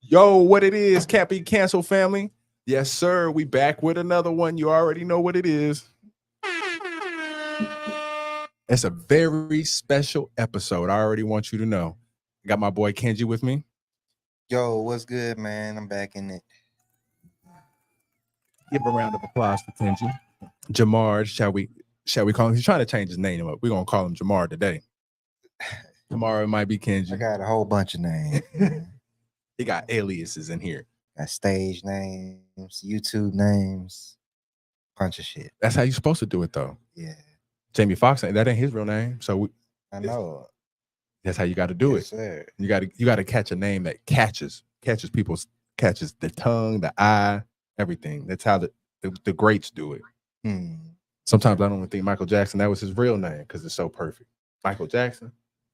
Yo, what it is, Can't Be Cancel family? Yes, sir. We back with another one. You already know what it is. It's a very special episode. I already want you to know. Got my boy Kenji with me. Yo, what's good, man? I'm back in it. Give a round of applause for Kenji. Jamar, shall we call him? He's trying to change his name up. We're gonna call him Jamar today. Tomorrow it might be I Kenji. got a whole bunch of names. Man. He got aliases in here. Got stage names, YouTube names, bunch of shit. That's how you're supposed to do it, though. Yeah, Jamie Foxx, that ain't his real name. So I know. that's how you got to do Yes, it. sir. You got to catch a name that catches the tongue, the eye, everything. That's how the greats do it. Sometimes I don't even think Michael Jackson, that was his real name because it's so perfect. Michael Jackson,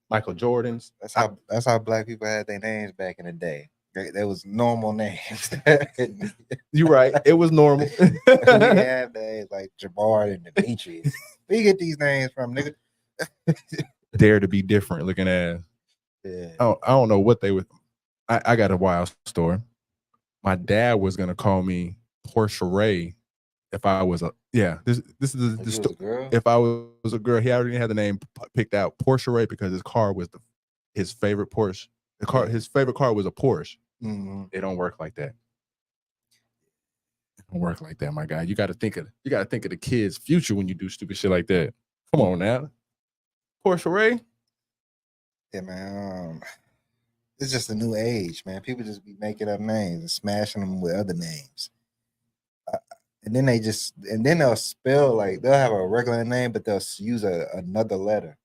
Michael Jordan's. That's how black people had their names back in the day. There was normal names. You're right. It was normal. We have names like Jabbar and Demetrius. Where you get these names from, nigga? Dare to be different looking at. Yeah. I don't know what they would. I got a wild story. My dad was gonna call me Portia Ray if I was a This is the story. If I was a girl, he already had the name picked out, Portia Ray, because his car was his favorite Porsche. His favorite car was a Porsche. Mm-hmm. It don't work like that. It don't work like that, my guy. You got to think of the kids' future when you do stupid shit like that. Come on now, Portia Ray. Yeah, man. It's just a new age, man. People just be making up names and smashing them with other names. And then they'll spell, like, they'll have a regular name, but they'll use another letter.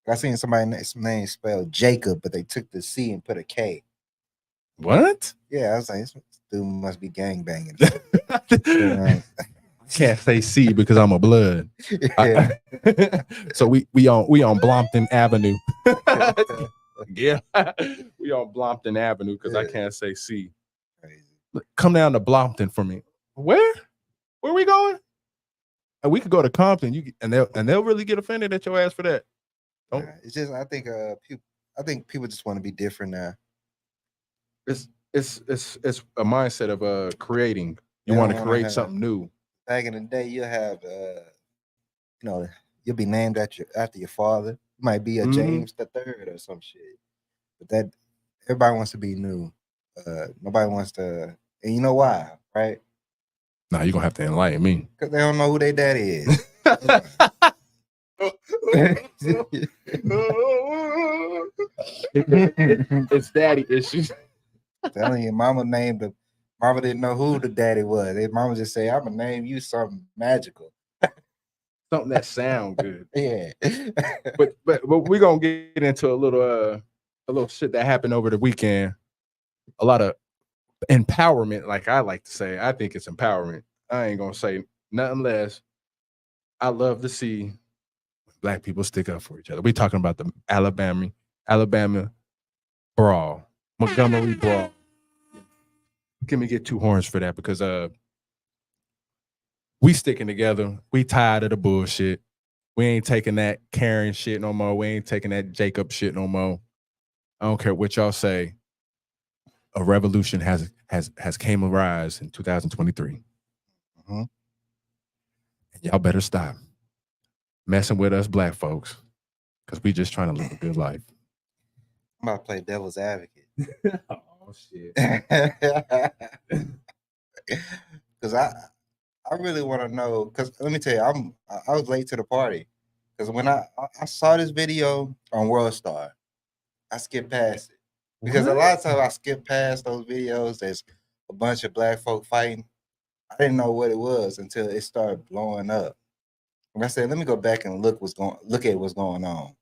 I seen somebody's name spelled Jacob, but they took the C and put a K. What? Yeah, I was like, this dude must be gangbanging. I can't say C because I'm a blood. Yeah. So we on Blompton Avenue. Yeah, we on Blompton Avenue because I can't say C. Crazy. Come down to Blompton for me. Where we going? And we could go to Compton. And they'll really get offended at your ass for that. It's just I think people just want to be different now. It's a mindset of creating. You want to create something new. Back in the day, you'll have you'll be named after your father. You might be a James the Third or some shit. But that everybody wants to be new. Nobody wants to, and you know why, right? Nah, you're gonna have to enlighten me. Because they don't know who their daddy is. It's daddy issues. Telling you, mama didn't know who the daddy was. Their mama just say, I'm gonna name you something magical. Something that sound good. Yeah. but we're gonna get into a little shit that happened over the weekend. A lot of empowerment, like I like to say. I think it's empowerment. I ain't gonna say nothing less. I love to see black people stick up for each other. We're talking about the Alabama brawl, Montgomery brawl. Can we get two horns for that? Because we sticking together. We tired of the bullshit. We ain't taking that Karen shit no more. We ain't taking that Jacob shit no more. I don't care what y'all say. A revolution has came arise in 2023. And y'all better stop messing with us black folks, because we just trying to live a good life. I'm about to play devil's advocate. Oh shit. Because I really want to know, because let me tell you, I was late to the party. Because when I saw this video on World Star, I skipped past it. Because a lot of times I skip past those videos, there's a bunch of black folk fighting. I didn't know what it was until it started blowing up. And I said, let me go back and look at what's going on.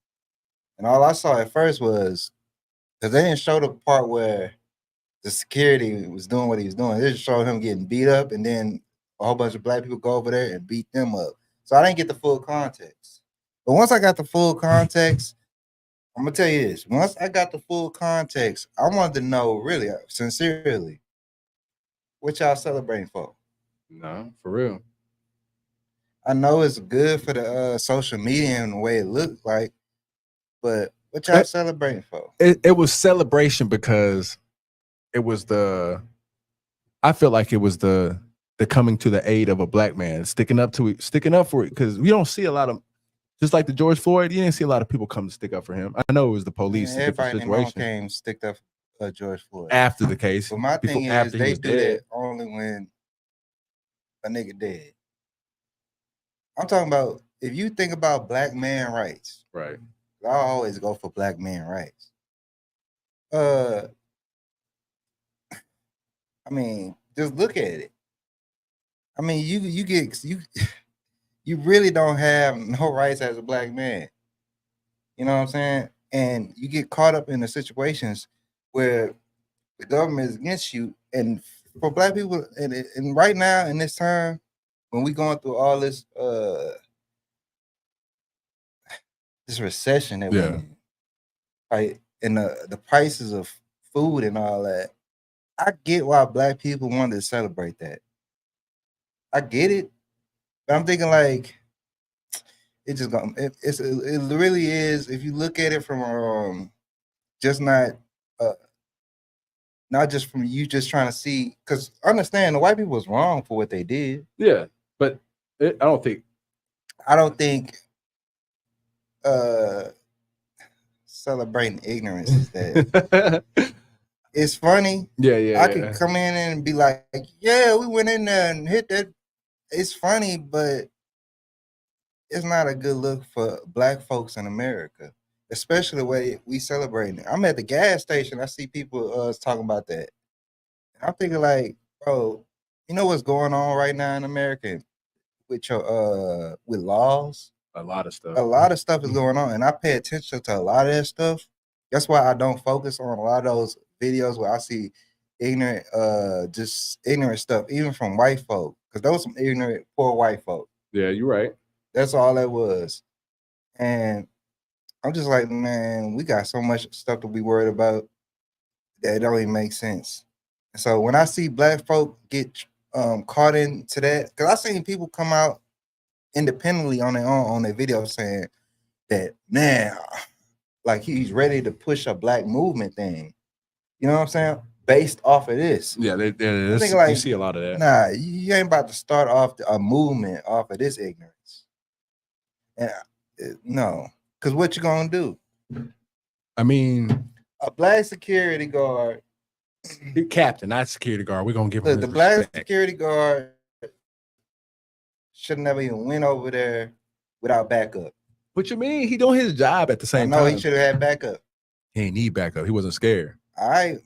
And all I saw at first was, because they didn't show the part where the security was doing what he was doing. They just showed him getting beat up, and then a whole bunch of black people go over there and beat them up. So I didn't get the full context. But once I got the full context, I'm going to tell you this. Once I got the full context, I wanted to know, really, sincerely, what y'all celebrating for? No, for real. I know it's good for the social media and the way it looked like, but what y'all celebrating for? It was celebration because I feel like it was the coming to the aid of a black man, sticking up for it, because we don't see a lot of, just like the George Floyd, you didn't see a lot of people come to stick up for him. I know it was the police, Man, a different everybody in their mama situation came sticked up George Floyd. after the case. But my thing is, after he they was do dead. that only when a nigga dead. I'm talking about if you think about black man rights. Right. I always go for black man rights. I mean, just look at it. I mean, you you really don't have no rights as a black man. You know what I'm saying? And you get caught up in the situations where the government is against you. And for black people, and right now in this time, when we going through all this this recession that we're in, right? And the prices of food and all that, I get why black people wanted to celebrate that. I get it, but I'm thinking like it just gonna it really is, if you look at it from just not just from you just trying to see, because understand the white people was wrong for what they did. Yeah, but I don't think celebrating ignorance is that. It's funny. Yeah. I could come in and be like, yeah, we went in there and hit that. It's funny, but it's not a good look for black folks in America, especially the way we celebrate it. I'm at the gas station. I see people talking about that. I'm thinking like, bro, you know what's going on right now in America with your with laws? A lot of stuff. A lot of stuff is going on, and I pay attention to a lot of that stuff. That's why I don't focus on a lot of those videos where I see ignorant, just ignorant stuff, even from white folk, because those some ignorant, poor white folk. Yeah, you're right. That's all that was. And I'm just like, man, we got so much stuff to be worried about that it don't even make sense. So when I see black folk get caught into that, because I seen people come out independently on their own on their video saying that, man, like he's ready to push a black movement thing. You know what I'm saying? Based off of this. Yeah, like, you see a lot of that. Nah, you ain't about to start off a movement off of this ignorance. And no, because what you gonna do? I mean, a black security guard, captain, not security guard. We're gonna give him the black security guard should never even went over there without backup. What you mean? He doing his job at the same time. No, he should have had backup. He ain't need backup. He wasn't scared. All right.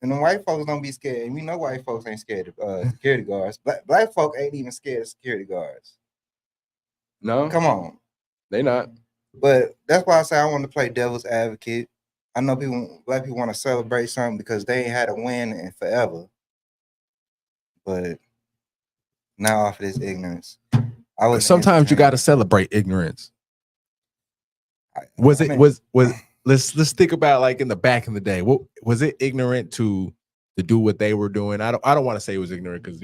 And the white folks don't be scared. And we know white folks ain't scared of security guards. Black folk ain't even scared of security guards. No. Come on. They not. But that's why I say I want to play devil's advocate. I know black people want to celebrate something because they ain't had a win in forever. But now off of this ignorance. Sometimes you got to celebrate ignorance. Was let's think about like in the day. What was it ignorant to do what they were doing? I don't want to say it was ignorant because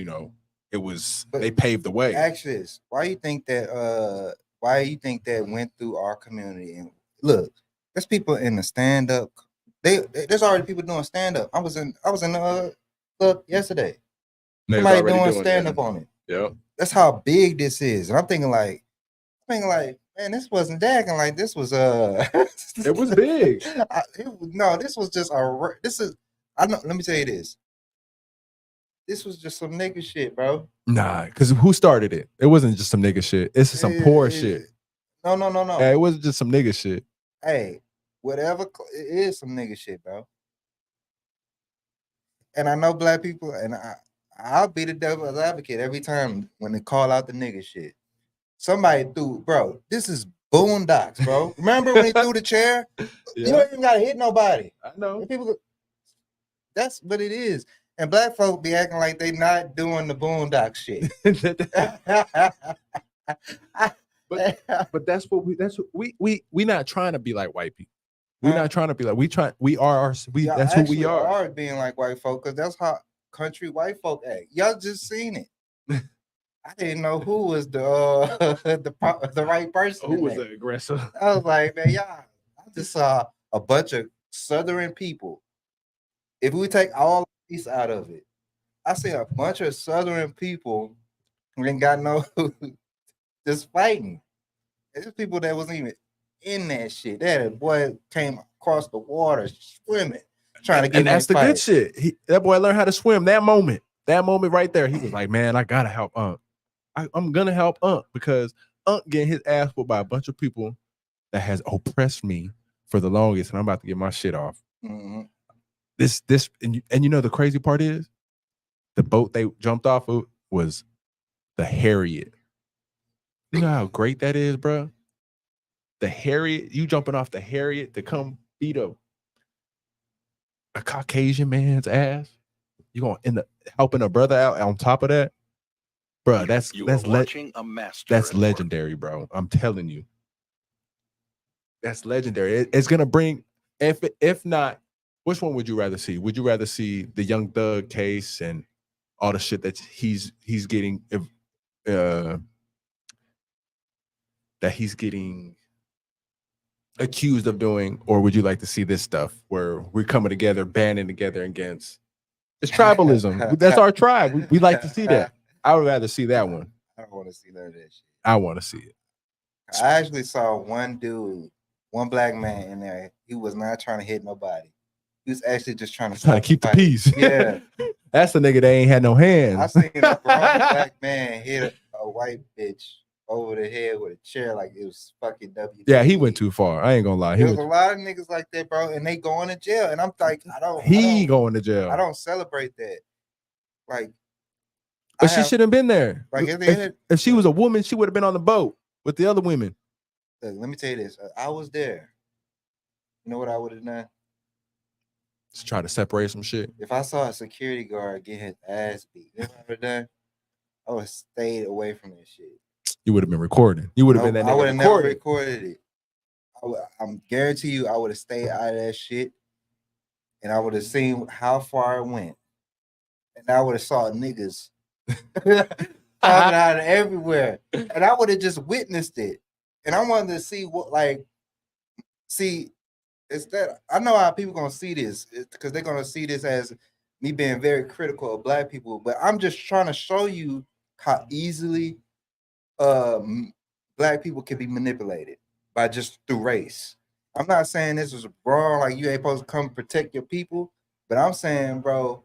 it was, they paved the way. Ask this. Why you think that went through our community? And look, there's people in the stand-up. There's already people doing stand-up. I was in the club yesterday. Somebody doing stand-up on it. Yeah. That's how big this is. And I'm thinking like, man, this wasn't dagging like this was it was big. This was just let me tell you this. This was just some nigga shit, bro. Nah, because who started it? It wasn't just some nigga shit. It's some poor shit. No. Yeah, it wasn't just some nigga shit. Hey, whatever, it is some nigga shit, bro. And I know black people, and I'll be the devil's advocate every time when they call out the nigga shit. Somebody threw, bro, this is Boondocks, bro. Remember when he threw the chair? Yeah. You don't even gotta hit nobody. I know. That's what it is. And black folk be acting like they not doing the Boondocks shit. but that's what we not trying to be like white people. We're not trying to be like that's who we are. Are being like white folk, because that's how country white folk act. Y'all just seen it. I didn't know who was the right person. Who was the aggressor? I was like, man, I just saw a bunch of Southern people. If we take all piece out of it. I see a bunch of Southern people who ain't got no just fighting. It's people that wasn't even in that shit. That boy came across the water swimming, trying to get And in that's the fight. good shit. That boy learned how to swim. That moment right there, he was like, "Man, I gotta help Unc. I'm gonna help Unc because Unc getting his ass whooped by a bunch of people that has oppressed me for the longest, and I'm about to get my shit off." Mm-hmm. This and you know the crazy part is, the boat they jumped off of was the Harriet. You know how great that is, bro. The Harriet, you jumping off the Harriet to come beat a Caucasian man's ass. You gonna end up helping a brother out on top of that, bro? That's legendary, bro. I'm telling you, that's legendary. It's gonna bring. If not, which one would you rather see? Would you rather see the Young Thug case and all the shit that he's getting, that he's getting accused of doing, or would you like to see this stuff where we're coming together, banding together against? It's tribalism. That's our tribe. We like to see that. I would rather see that one. I don't want to see none of that shit. I want to see it. I actually saw one dude, one black man in there. He was not trying to hit nobody. He was actually just trying to keep the peace. Yeah. That's the nigga that ain't had no hands. I seen a grown black man hit a white bitch over the head with a chair like it was fucking WWE. Yeah, he went too far. I ain't gonna lie. There's a lot of niggas like that, bro, and they going to jail. And I'm like, I don't going to jail. I don't celebrate that. Like, but she shouldn't have been there. Like, if she was a woman, she would have been on the boat with the other women. Look, let me tell you this. I was there. You know what I would have done? Just try to separate some shit. If I saw a security guard get his ass beat, you know what I would have done? I would have stayed away from that shit. You would have been recording. You would have been that nigga. I would have never recorded it. I'm guarantee you, I would have stayed out of that shit, and I would have seen how far it went, and I would have saw niggas coming out of everywhere, and I would have just witnessed it, and I wanted to see it's that I know how people gonna see this because they're gonna see this as me being very critical of black people, but I'm just trying to show you how easily black people can be manipulated by just through race. I'm not saying this is wrong, like you ain't supposed to come protect your people, but I'm saying, bro,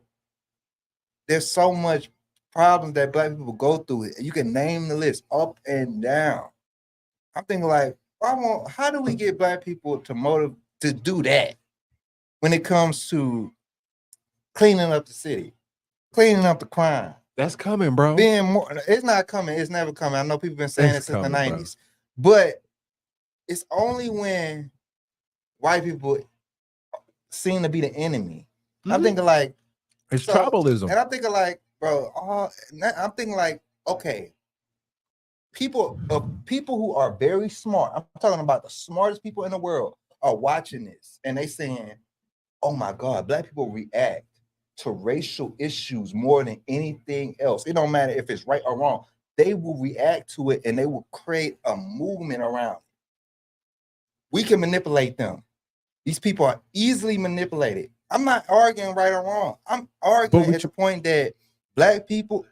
there's so much problems that black people go through. You can name the list up and down. I'm thinking like, how do we get black people to do that when it comes to cleaning up the city, cleaning up the crime? That's coming, bro. It's not coming. It's never coming. I know people been saying it since the 90s, but it's only when white people seem to be the enemy. Mm-hmm. I'm thinking like it's tribalism, and I'm thinking like, bro. I'm thinking like, okay, people who are very smart. I'm talking about the smartest people in the world are watching this, and they saying, "Oh my God, black people react to racial issues more than anything else. It don't matter if it's right or wrong. They will react to it and they will create a movement around it. We can manipulate them. These people are easily manipulated. I'm not arguing right or wrong. I'm arguing at the point that black people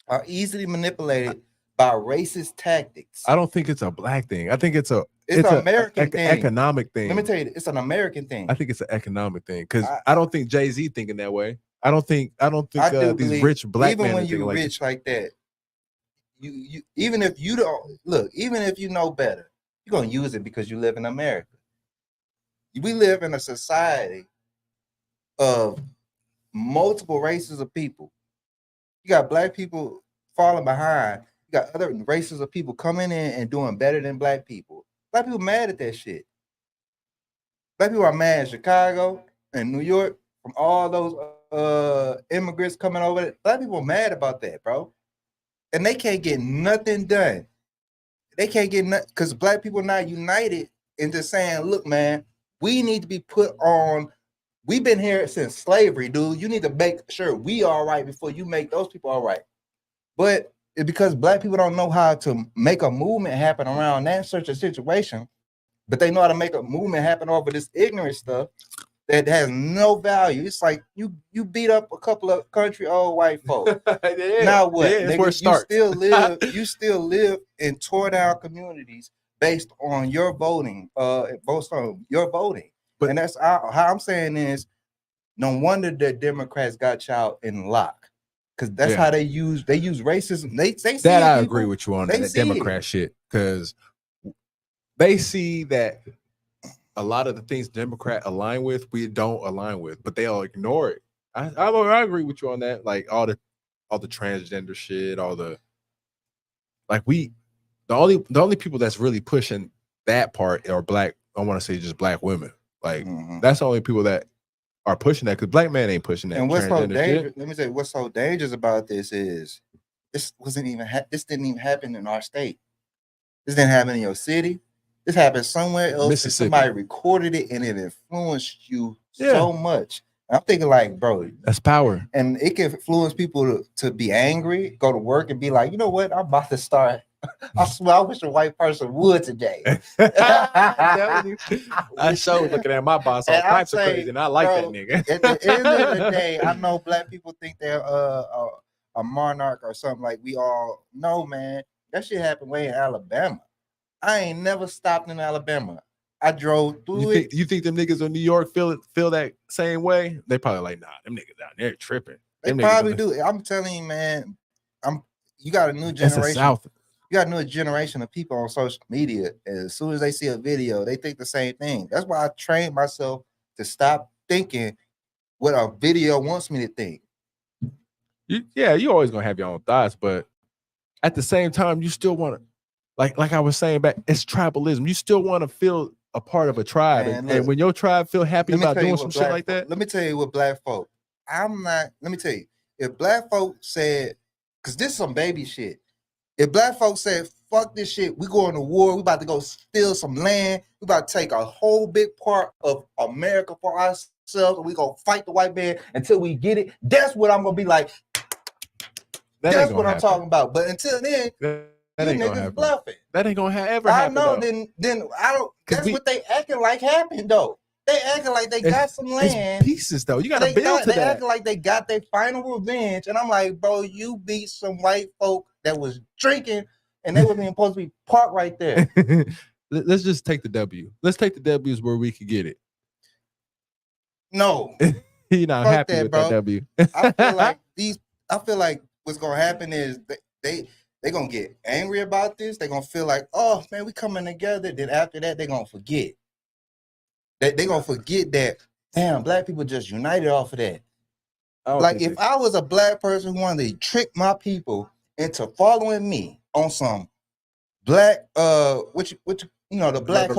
are easily manipulated by racist tactics. I don't think it's a black thing. I think it's an American thing. Economic thing. Let me tell you, it's an American thing. I think it's an economic thing because I don't think Jay-Z thinking that way. I don't think these rich black men even when you're rich like that, you even if you don't look, even if you know better, you're gonna use it because you live in America. We live in a society of multiple races of people. You got black people falling behind. You got other races of people coming in and doing better than black people. Black people mad at that shit. Black people are mad in Chicago and New York from all those immigrants coming over. Black people are mad about that, bro. And they can't get nothing done. They can't get nothing because black people not united into saying, look, man, we need to be put on. We've been here since slavery, dude. You need to make sure we all right before you make those people all right. But it's because black people don't know how to make a movement happen around that such a situation, but they know how to make a movement happen over this ignorant stuff. that has no value. It's like you beat up a couple of country old white folk. Now what? Yeah, that's where it Nigga, starts. you still live in tore down communities based on your voting, based on your voting. But- and that's how I'm saying is, no wonder the Democrats got y'all in lock, because that's how they use racism. They see that I people, agree with you on they that see Democrat shit, because they see that a lot of the things Democrat align with, we don't align with, but they'll ignore it. I agree with you on that. Like all the transgender shit, all the the only people that's really pushing that part are black. I want to say just black women. Like that's the only people that are pushing that, because black man ain't pushing that. And what's so dangerous? Shit. Let me say what's so dangerous about this is this didn't even happen in our state. This didn't happen in your city. This happened somewhere else, and somebody recorded it, and it influenced you so much. I'm thinking like, bro, that's power, and it can influence people to be angry, go to work, and be like, you know what, I'm about to start. I swear, I wish a white person would today. I sure looking at my boss all types of crazy, and I like that nigga. At the end of the day, I know black people think they're a monarch or something. Like we all know, man. That shit happened way in Alabama. I ain't never stopped in Alabama. I drove through it. You think them niggas in New York feel that same way? They probably like, nah, them niggas down there tripping. They probably do. I'm telling you, man. You got a new generation. South. You got a new generation of people on social media. As soon as they see a video, they think the same thing. That's why I trained myself to stop thinking what a video wants me to think. You always gonna have your own thoughts, but at the same time, you still want to, like I was saying back, it's tribalism. You still want to feel a part of a tribe, and when your tribe feel happy about doing some shit like that. Let me tell you what black folk. Let me tell you, if black folk said, because this is some baby shit. If black folks said, fuck this shit, we going to war, we about to go steal some land, we about to take a whole big part of America for ourselves, and we gonna fight the white man until we get it, that's what I'm gonna be like. That's what I'm talking about. But until then, you niggas bluffing. That ain't gonna ever happen. I know, then I don't, that's what they acting like happened though. They acting like they got some land. It's pieces though. You gotta build to that. They acting like they got their final revenge. And I'm like, bro, you beat some white folk that was drinking and they wasn't even supposed to be parked right there. Let's just take the W. Let's take the W's where we could get it. No. You're not happy that, with bro. that W. I feel like what's gonna happen is they're gonna get angry about this. They're gonna feel like, oh man, we coming together. Then after that, they're gonna forget. They're gonna forget that, damn, black people just united off of that. Like if I was a black person who wanted to trick my people into following me on some black which the black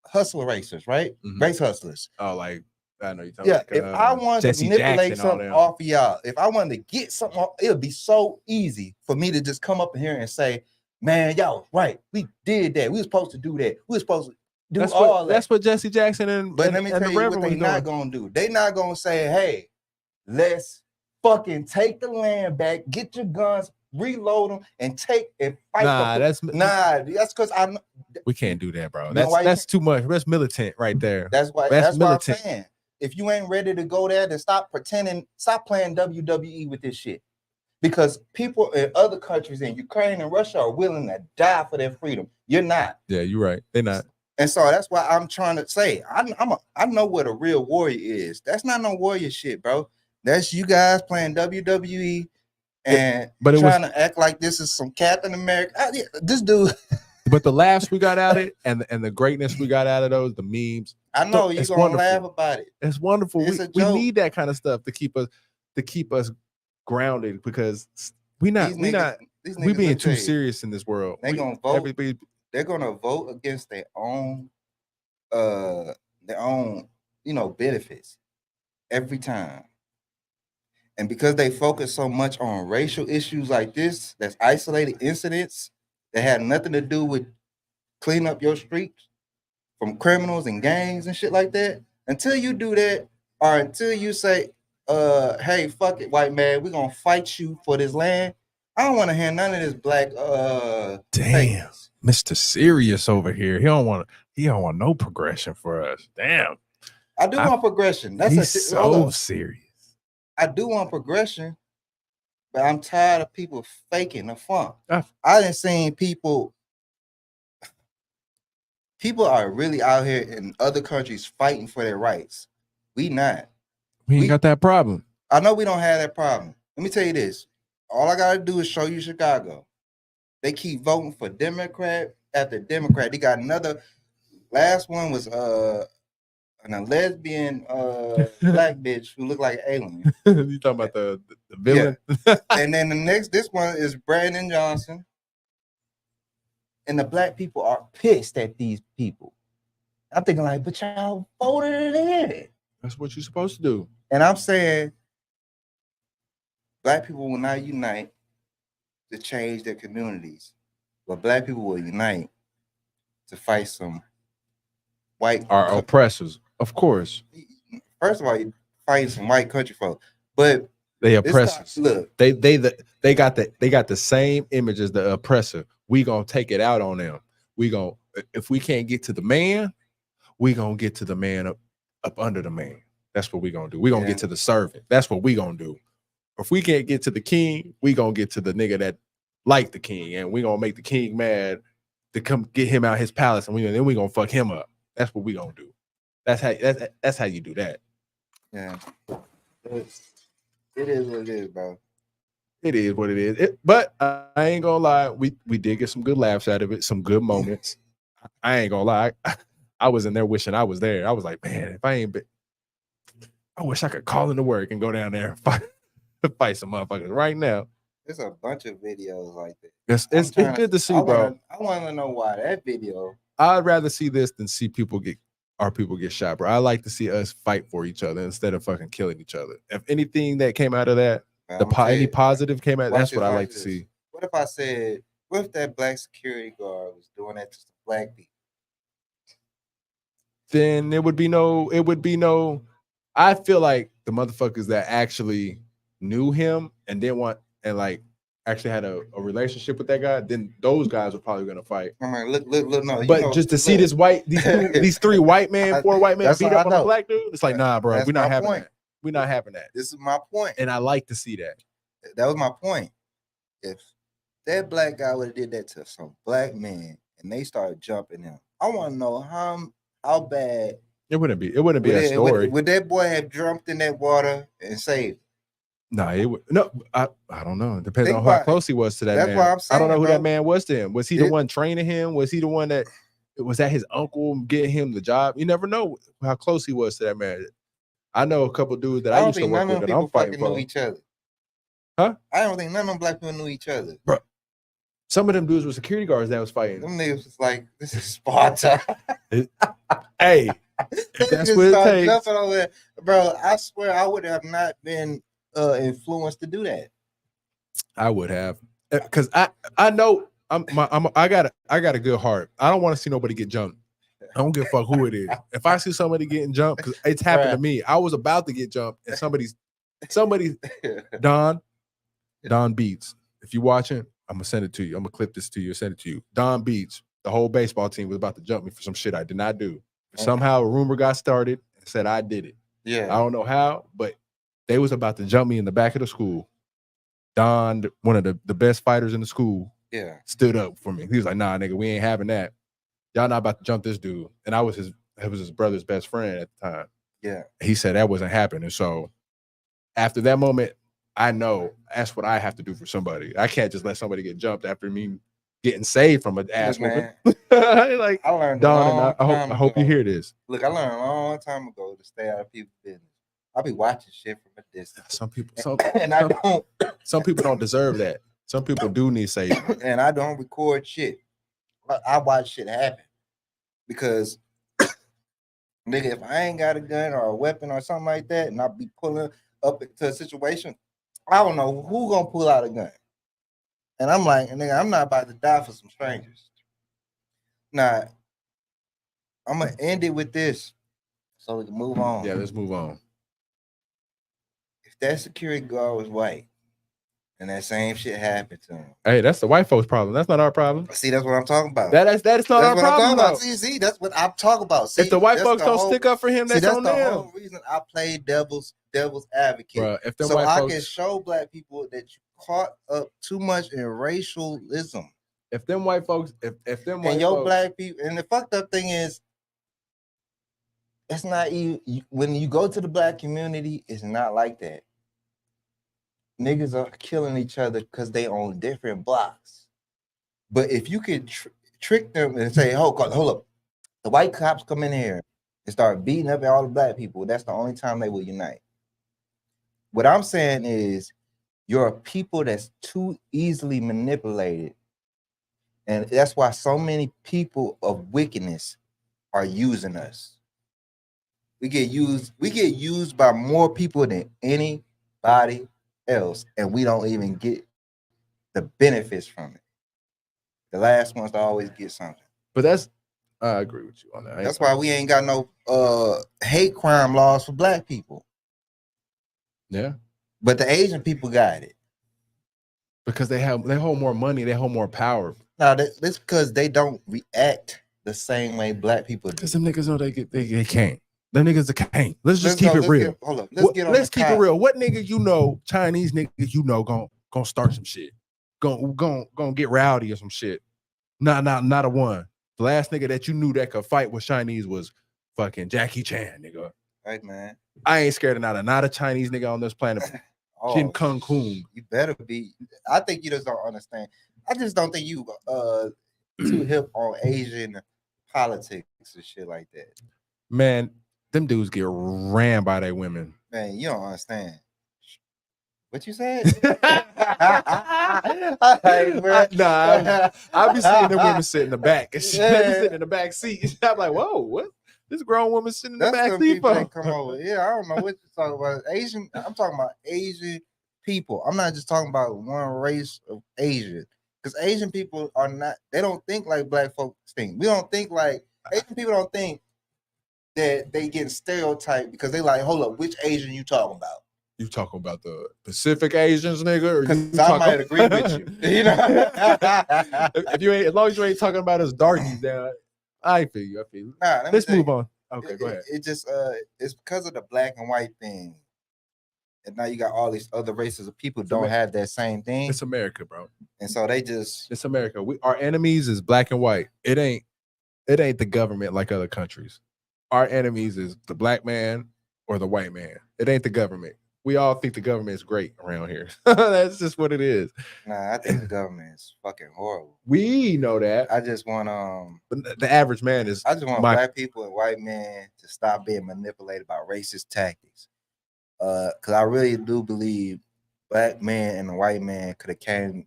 hustler racers, right? Mm-hmm. Race hustlers. Oh, like I know you're talking about. If I wanted Jesse to manipulate Jackson, something off of y'all, if I wanted to get something off, it would be so easy for me to just come up in here and say, man, y'all right. We did that. We were supposed to do that. We were supposed to do that. That's what Jesse Jackson But let me tell you what they're not gonna do. They're not gonna say, hey, let's fucking take the land back, get your guns, reload them, and fight. That's because we can't do that, bro. That's too much. That's militant right there. That's why I'm saying. If you ain't ready to go there, then stop playing WWE with this shit. Because people in other countries, in Ukraine and Russia, are willing to die for their freedom. You're not. Yeah, you're right. They're not. And so that's why I'm trying to say, I know what a real warrior is. That's not no warrior shit, bro. That's you guys playing WWE and trying to act like this is some Captain America. This dude. But the laughs we got out of it and the greatness we got out of those, the memes. I know you're gonna laugh about it. It's wonderful. We need that kind of stuff to keep us grounded, because we being too serious in this world. They're gonna vote. They're gonna vote against their own benefits every time. And because they focus so much on racial issues like this, that's isolated incidents that had nothing to do with clean up your streets from criminals and gangs and shit like that, until you do that, or until you say, hey, fuck it, white man, we're gonna fight you for this land, I don't want to hear none of this black damn, Mr. Serious over here. He don't want to. He don't want no progression for us. Damn. I do want progression. That's He's so serious. I do want progression, but I'm tired of people faking the funk. I didn't seen people. People are really out here in other countries fighting for their rights. We not. We ain't got that problem. I know we don't have that problem. Let me tell you this. All I gotta do is show you Chicago. They keep voting for Democrat after Democrat. They got another. Last one was a lesbian black bitch who looked like an alien. You talking about the villain? Yeah. And then this one is Brandon Johnson. And the black people are pissed at these people. I'm thinking like, but y'all voted it in. That's what you're supposed to do. And I'm saying black people will not unite to change their communities, but black people will unite to fight some white oppressors, of course. First of all, you fighting some white country folk, but they oppressors. Look, they got the same image as the oppressor. We gonna take it out on them. If we can't get to the man, we gonna get to the man up under the man. That's what we gonna do. We gonna get to the servant. That's what we gonna do. If we can't get to the king, we gonna get to the nigga that like the king, and we gonna make the king mad to come get him out his palace, and then we gonna fuck him up. That's what we gonna do. That's how you do that. Yeah, it is what it is, bro. It is what it is. But I ain't gonna lie, we did get some good laughs out of it, some good moments. I ain't gonna lie, I was in there wishing I was there. I was like, man, if I ain't been, I wish I could call into work and go down there and fight some motherfuckers right now. There's a bunch of videos like that. It's good to see, bro. I want to know why that video. I'd rather see this than see our people get shot, bro. I like to see us fight for each other instead of fucking killing each other. If anything that came out of that, any positive came out, that's what I like to see. What if I said, what if that black security guard was doing that to some black people? Then it would be no. I feel like the motherfuckers that actually knew him and like actually had a relationship with that guy, then those guys are probably gonna fight. I'm like, look, no. But just to see these three white men, 4 white men beat up on a black dude, it's like, nah, bro, we're not having that. We're not having that. This is my point. And I like to see that. That was my point. If that black guy would have did that to some black man and they started jumping him, I want to know how bad it wouldn't be a story. Would that boy have jumped in that water and saved? No, I don't know. It depends on how close he was to that man. That's what I'm saying. I don't know who that man was to him. Was he the one training him? Was he the one that his uncle getting him the job? You never know how close he was to that man. I know a couple dudes that I used to work with that I'm fighting for. Knew each other. Huh? I don't think none of them black people knew each other. Bro, some of them dudes were security guards that was fighting. Them niggas was like, this is Sparta. Hey, that's what it takes. Jumping over there. Bro, I swear I would have not been influenced to do that. I would have. Because I know I got a good heart. I don't want to see nobody get jumped. I don't give a fuck who it is. If I see somebody getting jumped, because it's happened to me. I was about to get jumped, and somebody, Don Beats. If you're watching, I'm gonna send it to you. I'm gonna clip this to you and send it to you. Don Beats, the whole baseball team was about to jump me for some shit I did not do. Somehow a rumor got started and said I did it. Yeah. I don't know how, but they was about to jump me in the back of the school. Don, one of the best fighters in the school, stood up for me. He was like, nah, nigga, we ain't having that. Y'all not about to jump this dude. And I was his brother's best friend at the time. Yeah. He said that wasn't happening. So after that moment, I know that's what I have to do for somebody. I can't just let somebody get jumped after me getting saved from an ass whooping. Like, I learned Don, and I hope you hear this. Look, I learned a long time ago to stay out of people's business. I'll be watching shit from a distance. Some people don't deserve that. Some people do need saving. And I don't record shit. I watch shit happen. Because nigga, if I ain't got a gun or a weapon or something like that, and I'll be pulling up into a situation, I don't know who gonna pull out a gun. And I'm like, nigga, I'm not about to die for some strangers. Nah, I'm gonna end it with this so we can move on. Yeah, let's move on. If that security guard was white And that same shit happened to him. Hey, that's the white folks' problem. That's not our problem. See, that's what I'm talking about. That is not That's our what I'm problem. talking about. Though. See, that's what I'm talking about. See, If the white that's folks the don't whole- stick up for him, that's that's on the them. whole reason I play devil's advocate. Bruh, if them So white I folks, can show black people that you caught up too much in racialism. if them white folks, if them white And your folks, black people, and the fucked up thing is, it's not you when you go to the black community, it's not like that. Niggas are killing each other because they on different blocks. But if you could trick them and say, hold up, the white cops come in here and start beating up all the black people, that's the only time they will unite. What I'm saying is, you're a people that's too easily manipulated. And that's why so many people of wickedness are using us. We get used by more people than anybody else, and we don't even get the benefits from it. The last ones to always get something. but I agree with you on that. That's why we ain't got no hate crime laws for black people. Yeah, But the Asian people got it. because they hold more money, they hold more power. Now that's because they don't react the same way black people do. Because them niggas know they can't. Them niggas can't. Let's just keep it real. Hold up. Let's keep it real. What nigga you know, Chinese niggas you know, gonna start some shit. Gonna get rowdy or some shit. Not a one. The last nigga that you knew that could fight with Chinese was fucking Jackie Chan, nigga. Right, man. I ain't scared of not a Chinese nigga on this planet. Kim Kung Kun. You better be. I think you just don't understand. I just don't think you too hip on Asian politics and shit like that. Man, them dudes get ran by their women. Man, you don't understand. What you said? I be seeing the women sit in the back. And shit. They be sitting in the back seat. I'm like, whoa, what? This grown woman sitting in the back seat for? Come over. Yeah, I don't know what you're talking about. Asian. I'm talking about Asian people. I'm not just talking about one race of Asian. Because Asian people are not. They don't think like black folks think. We don't think like Asian people. Don't think that they get stereotyped because they like, hold up, which Asian you talking about? You talking about the Pacific Asians, nigga? Because I might agree with you. You know, if you ain't, as long as you ain't talking about us darkies, then I feel you. Nah, let's move on. Okay, go ahead. It just it's because of the black and white thing, and now you got all these other races of people don't have that same thing. It's America, bro, and so they just it's America. Our enemies is black and white. It ain't the government like other countries. Our enemies is the black man or the white man. It ain't the government. We all think the government is great around here. That's just what it is. Nah, I think the government is fucking horrible. We know that. I just want the average man is. I just want black people and white men to stop being manipulated by racist tactics. Because I really do believe black man and the white man could have came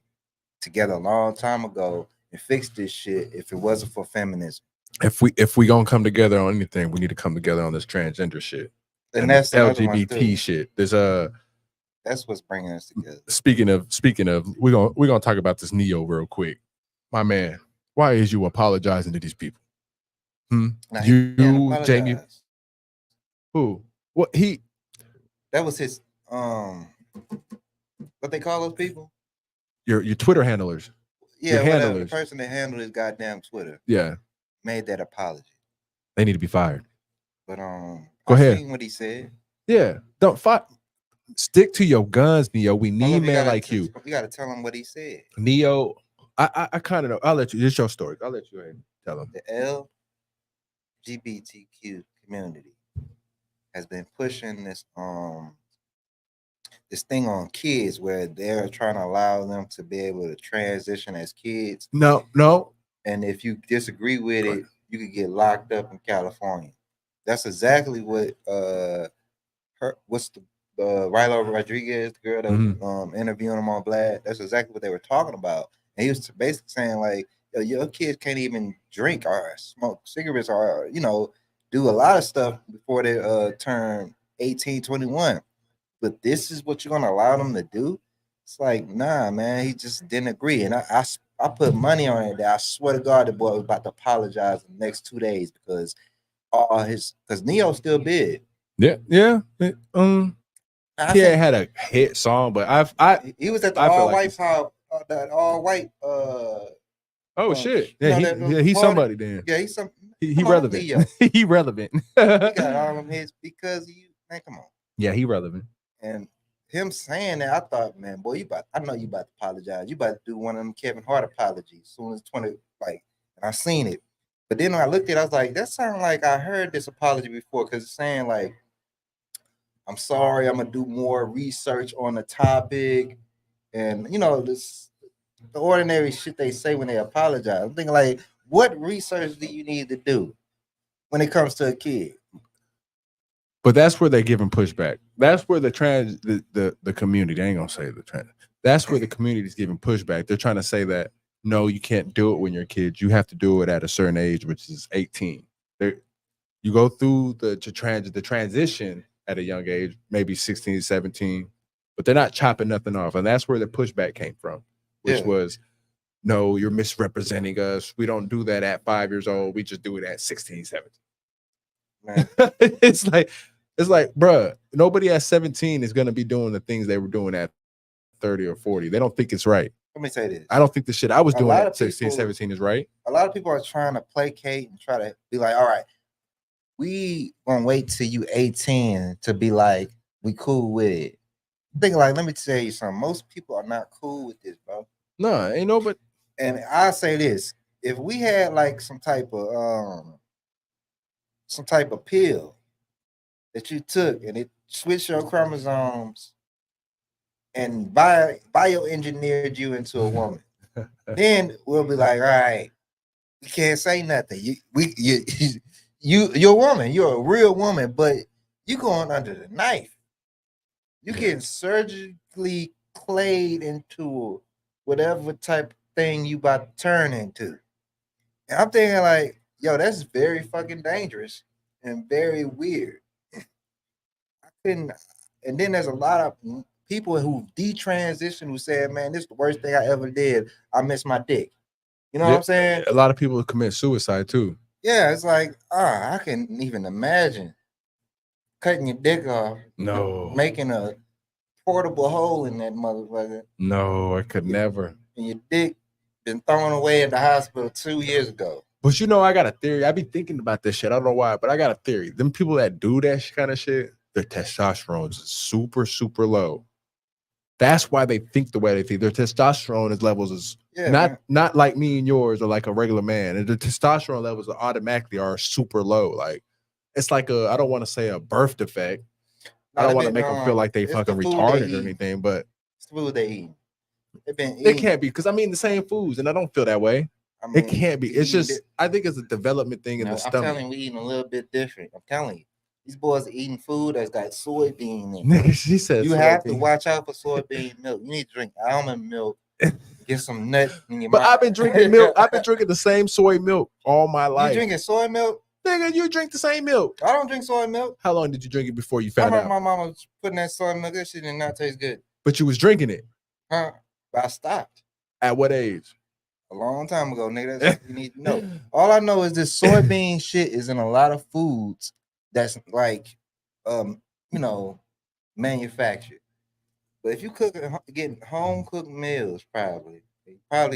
together a long time ago and fixed this shit if it wasn't for feminism. If we gonna come together on anything, we need to come together on this transgender shit. And that's LGBT shit. There's that's what's bringing us together. Speaking of, we're gonna talk about this Neo real quick. My man, why is you apologizing to these people? You Jamie? Who? What he? That was his what they call those people? Your Twitter handlers. Yeah, whatever. The person that handled his goddamn Twitter. Yeah. Made that apology. They need to be fired. But go ahead. Seen what he said. Yeah, don't fight. Stick to your guns, Neo. We need men like you. You got to tell him what he said. Neo, I kind of know. I'll let you. It's your story. I'll let you tell him. The LGBTQ community has been pushing this this thing on kids where they're trying to allow them to be able to transition as kids. No. And if you disagree with it, you could get locked up in California. That's exactly what what's the Rylo Rodriguez, the girl that was interviewing him on Vlad. That's exactly what they were talking about. And he was basically saying like, your kids can't even drink or smoke cigarettes or do a lot of stuff before they turn 18, 21. But this is what you're gonna allow them to do? It's like, nah, man. He just didn't agree, and I put money on it that I swear to God the boy was about to apologize in the next 2 days because Neo still big. Yeah. I He ain't think had a hit song, but I he was at the I feel all like white he's- power, that all white oh shit. you Yeah, know he that yeah, he's party? somebody then. Yeah, he's some. He Come on, relevant. Leo. He relevant. He got all them hits because of you. Man, come on. Yeah, he relevant. And him saying that, I thought, man, boy, I know you about to apologize. You about to do one of them Kevin Hart apologies as soon as 20, like, and I seen it. But then when I looked at it, I was like, that sounded like I heard this apology before, because it's saying like, I'm sorry, I'm gonna do more research on the topic. And this the ordinary shit they say when they apologize. I'm thinking like, what research do you need to do when it comes to a kid? But that's where they're giving pushback. That's where the community, they ain't gonna say the trans. That's where the community is giving pushback. They're trying to say that no, you can't do it when you're kids. You have to do it at a certain age, which is 18. You go through the transition at a young age, maybe 16, 17, but they're not chopping nothing off. And that's where the pushback came from, which was, no, you're misrepresenting us. We don't do that at 5 years old. We just do it at 16, 17. Man, it's like, bruh, nobody at 17 is going to be doing the things they were doing at 30 or 40. They don't think it's right. let me say this. I don't think the shit I was A doing lot at of 16, people- 17 is right. A lot of people are trying to placate and try to be like, all right, we gonna wait till you 18 to be like, we cool with it. Think like, let me tell you something. Most people are not cool with this, bro. No, ain't no, but And I say this: if we had like some type of pill that you took and it switched your chromosomes and bioengineered you into a woman, then we'll be like, all right, we can't say nothing. You're a woman. You're a real woman, but you going under the knife. You getting surgically clayed into whatever type of thing you about to turn into. And I'm thinking like, yo, that's very fucking dangerous and very weird. I couldn't. And then there's a lot of people who detransition who said, man, this is the worst thing I ever did. I miss my dick. You know what I'm saying? A lot of people commit suicide too. Yeah, it's like, I can't even imagine cutting your dick off, No, making a portable hole in that motherfucker, no, I could never. and your dick been thrown away at the hospital 2 years ago. But I got a theory. I be thinking about this shit. I don't know why, but I got a theory. Them people that do that kind of shit, their testosterone is super, super low. That's why they think the way they think. Their testosterone levels is not like me and yours or like a regular man. And the testosterone levels automatically are super low. Like it's like I don't want to say a birth defect. I don't want to make them feel like they fucking retarded or anything, but it's the food they eat. It can't be, because I mean the same foods, and I don't feel that way. I mean, it can't be. It's just I think it's a development thing in the stomach. I'm telling you, we eating a little bit different. I'm telling you. These boys are eating food that's got soybean in it. She said you have to watch out for soybean milk. You need to drink almond milk. Get some nut in your mouth. I've been drinking milk. I've been drinking the same soy milk all my life. You drinking soy milk? Nigga, you drink the same milk. I don't drink soy milk. How long did you drink it before you found out? My mama was putting that soy milk. That shit did not taste good. But you was drinking it. Huh? But I stopped. At what age? A long time ago, nigga. That's what you need to know. All I know is this soybean shit is in a lot of foods that's like, manufactured. But if you getting home cooked meals, probably not.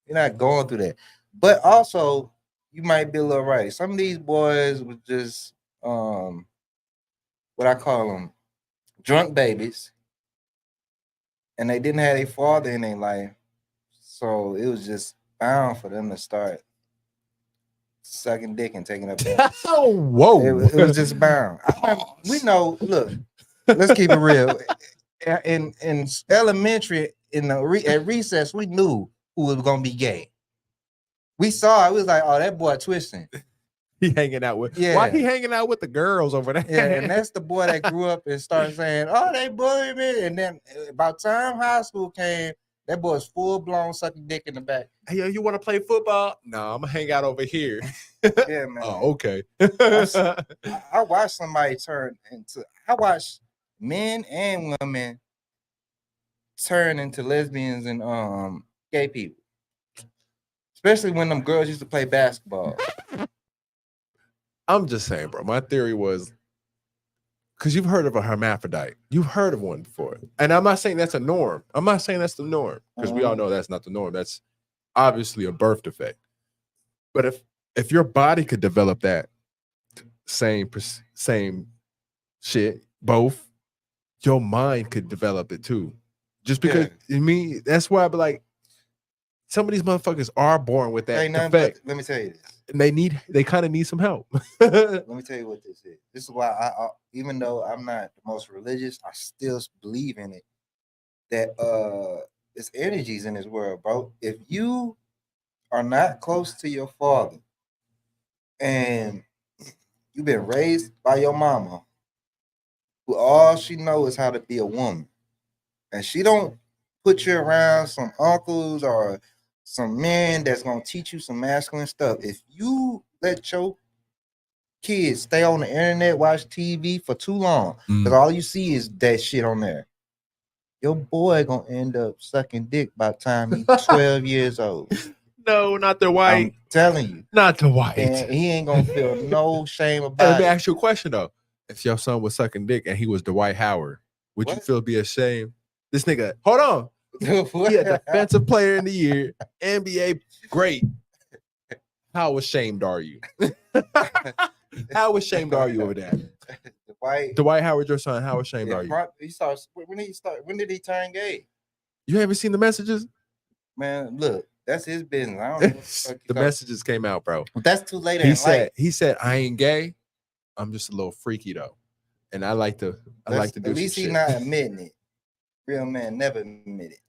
You're not going through that. But also, you might be a little right. Some of these boys was just what I call them, drunk babies, and they didn't have a father in their life, so it was just bound for them to start sucking dick and taking up. Whoa! It was just bound. We know. Look, let's keep it real. In elementary, at recess, we knew who was gonna be gay. We saw it. We was like, oh, that boy twisting. He hanging out with. Yeah. Why he hanging out with the girls over there? Yeah, and that's the boy that grew up and started saying, oh, they bullied me. And then about time high school came, that boy's full blown sucking dick in the back. Hey, yo, you want to play football? No, I'm gonna hang out over here. Yeah, man. Oh, okay. I watched somebody I watched men and women turn into lesbians and gay people. Especially when them girls used to play basketball. I'm just saying, bro. My theory was because you've heard of a hermaphrodite. You've heard of one before. And I'm not saying that's a norm. I'm not saying that's the norm, because we all know that's not the norm. That's obviously a birth defect. But if your body could develop that same shit, both, your mind could develop it too. Just because that's why I be like, some of these motherfuckers are born with that defect. Let me tell you this. And they kind of need some help. Let me tell you what this is. This is why I even though I'm not the most religious, I still believe in it. That there's energies in this world, bro. If you are not close to your father and you've been raised by your mama, who all she knows is how to be a woman, and she don't put you around some uncles or some men that's gonna teach you some masculine stuff. If you let your kids stay on the internet, watch TV for too long, because all you see is that shit on there, your boy gonna end up sucking dick by the time he's 12 years old. No, not the white. I'm telling you, not the white. And he ain't gonna feel no shame about it. Let me ask you a question though. If your son was sucking dick and he was Dwight Howard, would you feel be ashamed? This nigga, hold on. He a defensive player in the year, NBA great. How ashamed are you? How ashamed are you over that? Dwight Howard, your son, how ashamed are you? When did he turn gay? You haven't seen the messages? Man, look, that's his business. I don't know the messages came out, bro. That's too late. He said, I ain't gay. I'm just a little freaky though. And I like to do at least he not admitting it. Real man never admit it.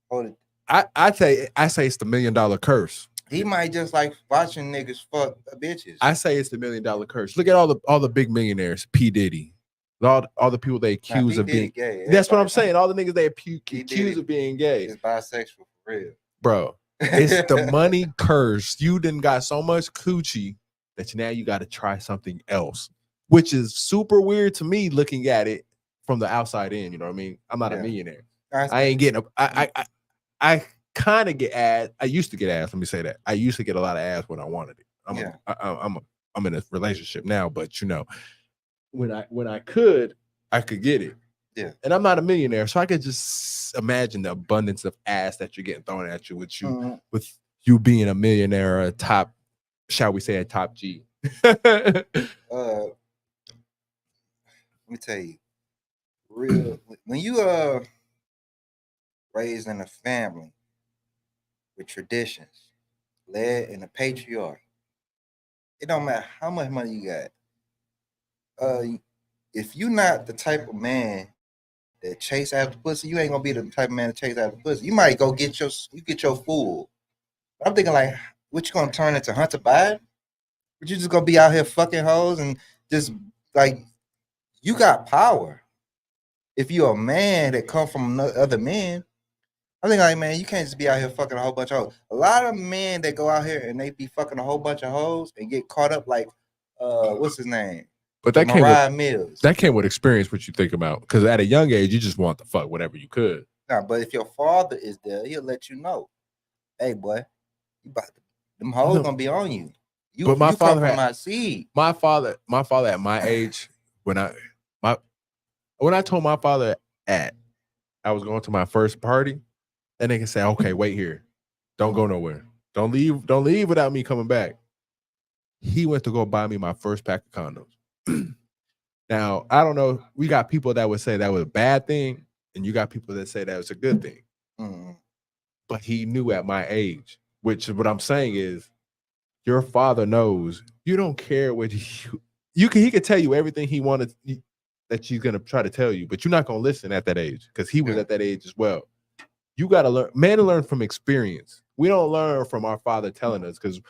Hold it. I say it's the $1 million curse. He might just like watching niggas fuck bitches. I say it's the $1 million curse. Look at all the big millionaires, P. Diddy, all the people they accuse of being gay. That's what I'm saying. All the niggas they accuse of being gay is bisexual for real, bro. It's the money curse. You done got so much coochie that now you got to try something else, which is super weird to me looking at it from the outside in. You know what I mean? I'm not a millionaire. I ain't getting I kind of get ass. I used to get ass. Let me say that. I used to get a lot of ass when I wanted it. I'm in a relationship now, but you know, when I could get it. Yeah. And I'm not a millionaire, so I could just imagine the abundance of ass that you're getting thrown at you with you being a millionaire, or a top, shall we say, a top G. Let me tell you, when you raised in a family with traditions, led in a patriarchy, it don't matter how much money you got. If you're not the type of man that chase after pussy, you ain't gonna be the type of man that chase after pussy. You might go get your fool. I'm thinking like, what you gonna turn into Hunter Biden? But you just gonna be out here fucking hoes and just like, you got power. If you're a man that come from other men, I think like, man, you can't just be out here fucking a whole bunch of hoes. A lot of men that go out here and they be fucking a whole bunch of hoes and get caught up like, what's his name? But that came with experience, what you think about. Because at a young age, you just want to fuck whatever you could. Nah, but if your father is there, he'll let you know. Hey, boy, them hoes gonna be on you. But my father come from my seed. My father at my age, when I told my father I was going to my first party, that nigga said, okay, wait here. Don't go nowhere. Don't leave without me coming back. He went to go buy me my first pack of condoms. Now, I don't know. We got people that would say that was a bad thing, and you got people that say that was a good thing. Mm-hmm. But he knew at my age, which is what I'm saying is, your father knows you don't care what he could tell you everything he wanted that he's gonna try to tell you, but you're not gonna listen at that age because he was at that age as well. You gotta learn, man, to learn from experience. We don't learn from our father telling us because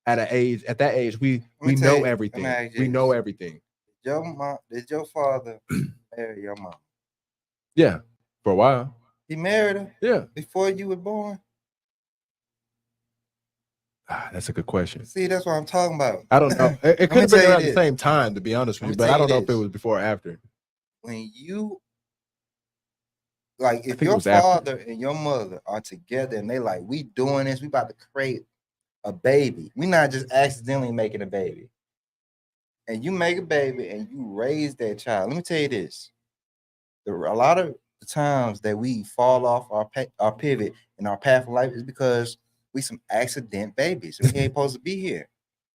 at that age, we know everything. We know everything. Did your father marry your mom? Yeah, for a while. He married her? Yeah. Before you were born? That's a good question. See, that's what I'm talking about. I don't know. It could have been around the same time, to be honest with you, but I don't know if it was before or after. When you, like, if your father and your mother are together and they like, we doing this, we about to create a baby. We're not just accidentally making a baby. and you make a baby and you raise that child. Let me tell you this: a lot of the times that we fall off our pivot in our path of life is because we some accident babies. We ain't supposed to be here.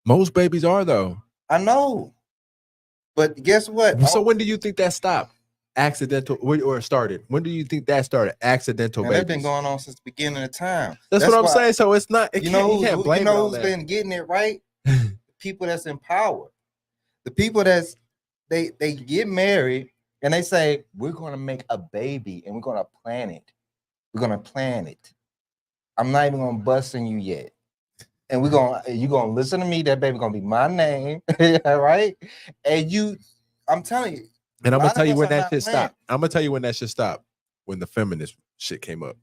Most babies are though. I know, but guess what? So when do you think that stopped? Accidental or started? When do you think that started? Accidental Man, that's babies. been going on since the beginning of time. That's what I'm why, saying. So it's not. You know who's who's been getting it right? The people that's in power. The people that's they get married and they say we're going to make a baby and we're going to plan it. We're going to plan it. I'm not even going to bust in you yet. And you're gonna listen to me. That baby gonna be my name, right? And I'm telling you. And I'm gonna tell you when that shit stopped. I'm gonna tell you when that shit stopped. When the feminist shit came up,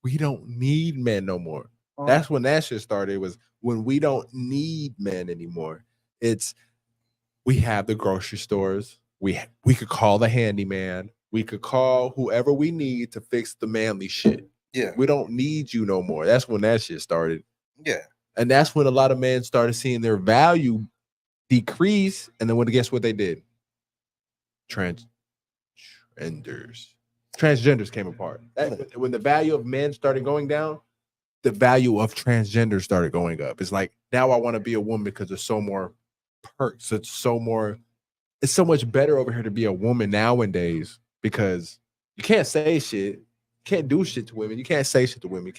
we don't need men no more. That's when that shit started. It was when we don't need men anymore. It's we have the grocery stores. We could call the handyman. We could call whoever we need to fix the manly shit. Yeah, we don't need you no more. That's when that shit started. Yeah. And that's when a lot of men started seeing their value decrease. And then guess what they did? Transgenders came apart. When the value of men started going down, the value of transgender started going up. It's like, now I want to be a woman because there's so more perks. It's so much better over here to be a woman nowadays because you can't say shit. You can't do shit to women. You can't say shit to women.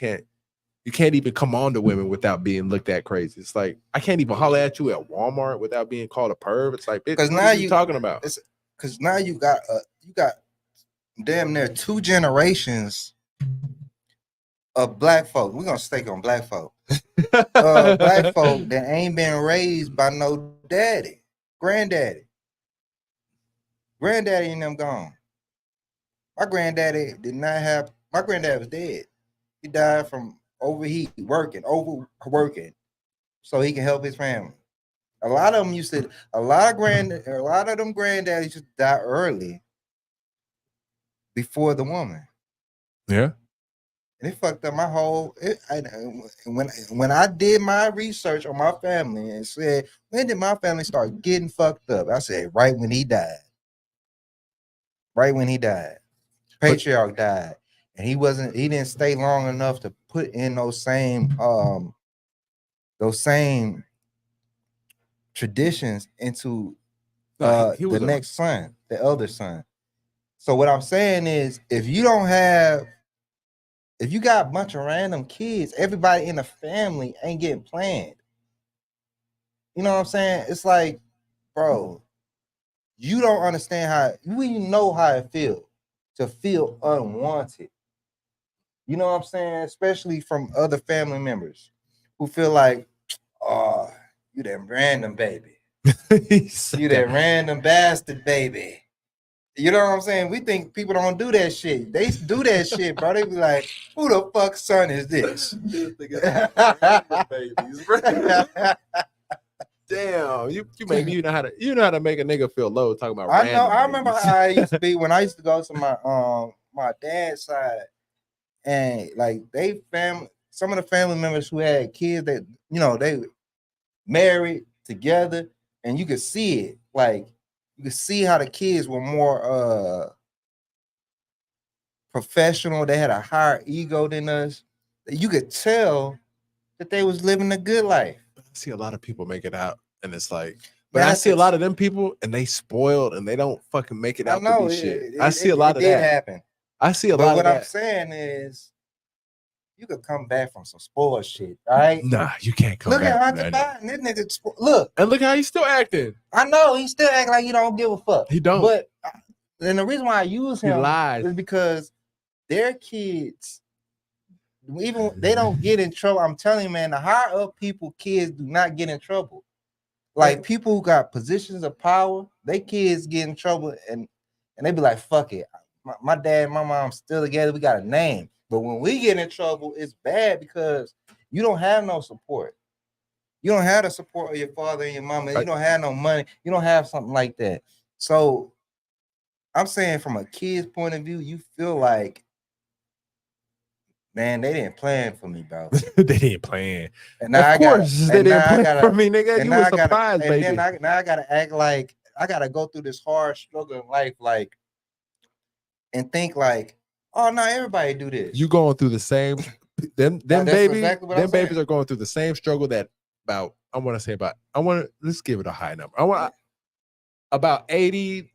You can't even come on to women without being looked at crazy. It's like I can't even holler at you at Walmart without being called a perv. It's like, bitch, what are you talking about? Because now you got damn near 2 generations of black folk. We're gonna stake on black folk. Black folk that ain't been raised by no daddy, granddaddy. Granddaddy and them gone. My granddaddy was dead. He died from overworking, so he can help his family. A lot of them a lot of them granddaddies just die early before the woman. Yeah. And it fucked up my whole. When I did my research on my family and said, when did my family start getting fucked up? I said, right when he died. Right when he died. Patriarch died. And he didn't stay long enough to put in those same traditions into the next son, the elder son. So what I'm saying is, if you got a bunch of random kids, everybody in the family ain't getting planned. You know what I'm saying? It's like, bro, you don't understand we know how it feels to feel unwanted. You know what I'm saying? Especially from other family members who feel like, oh, you that random baby. You that random bastard baby. You know what I'm saying? We think people don't do that shit. They do that shit, bro. They be like, who the fuck son is this? Damn, you know how to make a nigga feel low talking about I remember how I used to be when I used to go to my dad's side, and like some of the family members who had kids that they married together, and you could see it. Like you could see how the kids were more professional. They had a higher ego than us. You could tell that they was living a good life. I see a lot of people make it out, and it's like, but I see a lot of them people, and they spoiled, and they don't fucking make it out to be shit. I see a lot of that happen. I see a lot of that. But what I'm saying is, you could come back from some spoiled shit, all right? Nah, you can't come back. Look at Hunter Biden. This nigga, look. And look how he's still acting. I know, he still acting like he don't give a fuck. He don't. But and the reason why I use him is because their kids, even they don't get in trouble. I'm telling you, man, the higher up people, kids do not get in trouble. Like people who got positions of power, they kids get in trouble and they be like, fuck it. My dad and my mom still together. We got a name. But when we get in trouble, it's bad because you don't have no support. You don't have the support of your father and your mama. You don't have no money. You don't have something like that. So I'm saying from a kid's point of view, you feel like Man, they didn't plan for me, bro. They didn't plan. And now Of course, they didn't plan for me, nigga. and You now were I gotta, surprised, and baby. then now I gotta act like I gotta go through this hard struggle in life, like, and think like, oh no, everybody do this. You going through the same them That's baby, exactly what them I'm babies saying. are going through the same struggle that let's give it a high number. I want about 85%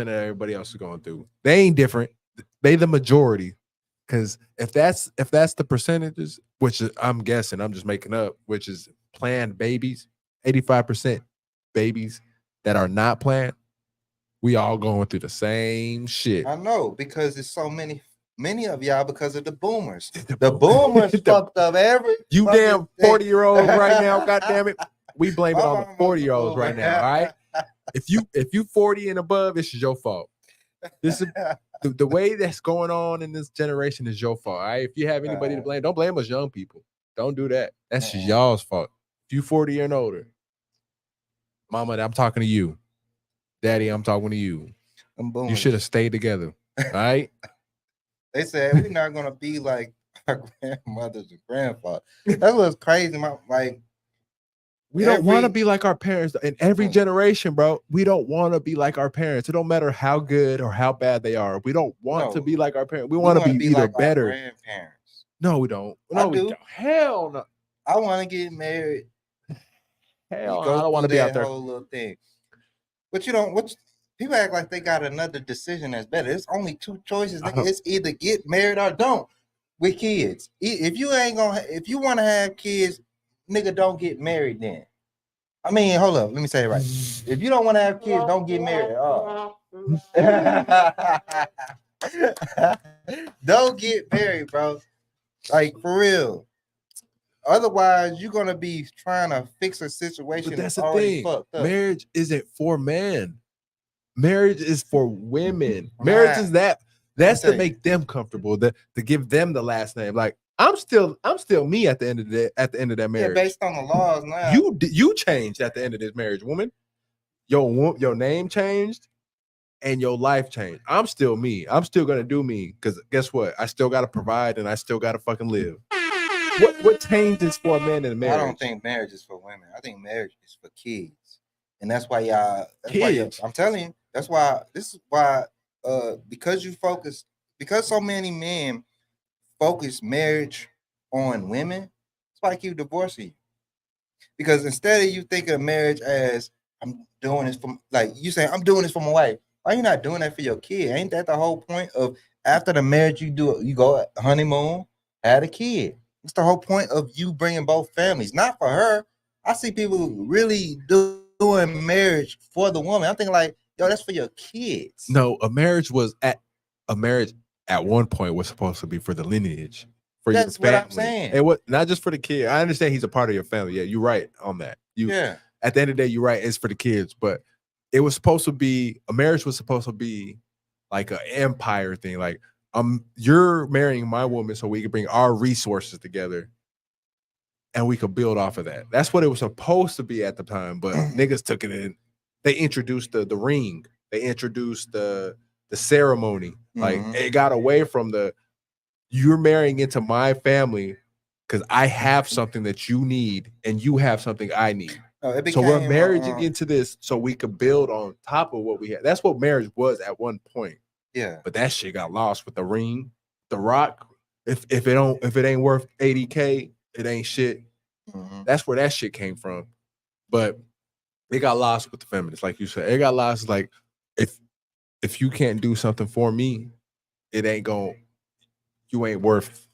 of everybody else is going through. They ain't different. They the majority. Because if that's the percentages, which I'm guessing, I'm just making up, which is planned babies, 85% babies that are not planned, we all going through the same shit. I know, because there's so many of y'all because of the boomers. The boomers fucked up every. You damn 40-year-olds right now, god damn it. We blame it on the 40-year-olds right now, all right? If you 40 and above, this is your fault. This is the way that's going on in this generation is your fault. All right. If you have anybody to blame, don't blame us young people. Don't do that. That's just y'all's fault. If you 40 and older, mama, I'm talking to you. Daddy, I'm talking to you. You should have stayed together. All right. They said we're not gonna be like our grandmothers and grandfathers. That was crazy. We don't want to be like our parents in every generation, bro. We don't want to be like our parents. It don't matter how good or how bad they are. We don't want to be like our parents. We want to be either like better. Our grandparents. No, we don't. No, we don't. Hell no. I want to get married. Hell, I don't want to be out there. Whole little thing. But you don't. People act like they got another decision that's better. There's only two choices. It's either get married or don't with kids. If you want to have kids, nigga, don't get married then. I mean, hold up. Let me say it right. If you don't want to have kids, don't get married. Oh. Don't get married, bro. Like, for real. Otherwise, you're gonna be trying to fix a situation that's already fucked up. Marriage isn't for men. Marriage is for women. Marriage is that's to make them comfortable, to give them the last name. Like, I'm still me at the end of that marriage. Yeah, based on the laws now. You changed at the end of this marriage, woman. Your name changed and your life changed. I'm still me. I'm still gonna do me, because guess what? I still gotta provide and I still gotta fucking live. What changes for a man in a marriage? I don't think marriage is for women. I think marriage is for kids, and that's why I'm telling you. That's why this is why. Because so many men focus marriage on women, it's why I keep divorcing you. Because instead of you thinking of marriage as I'm doing this for, like you say, I'm doing this for my wife. Why are you not doing that for your kid? Ain't that the whole point of after the marriage you go honeymoon, have a kid? It's the whole point of you bringing both families, not for her. I see people really doing marriage for the woman. I'm thinking like, yo, that's for your kids. No, a marriage at one point was supposed to be for the lineage. That's what I'm saying. And not just for the kid. I understand he's a part of your family. Yeah, you're right on that. At the end of the day, you're right. It's for the kids, but it was supposed to be, a marriage was supposed to be like an empire thing. Like, you're marrying my woman so we can bring our resources together and we could build off of that. That's what it was supposed to be at the time, but niggas took it in. They introduced the ring. They introduced the ceremony. Like, it got away from you're marrying into my family because I have something that you need and you have something I need. So we're marrying into this so we could build on top of what we had. That's what marriage was at one point. Yeah. But that shit got lost with the ring, the rock. If it ain't worth 80K, it ain't shit. That's where that shit came from. But it got lost with the feminists, like you said. It got lost. Like, if you can't do something for me, you ain't worth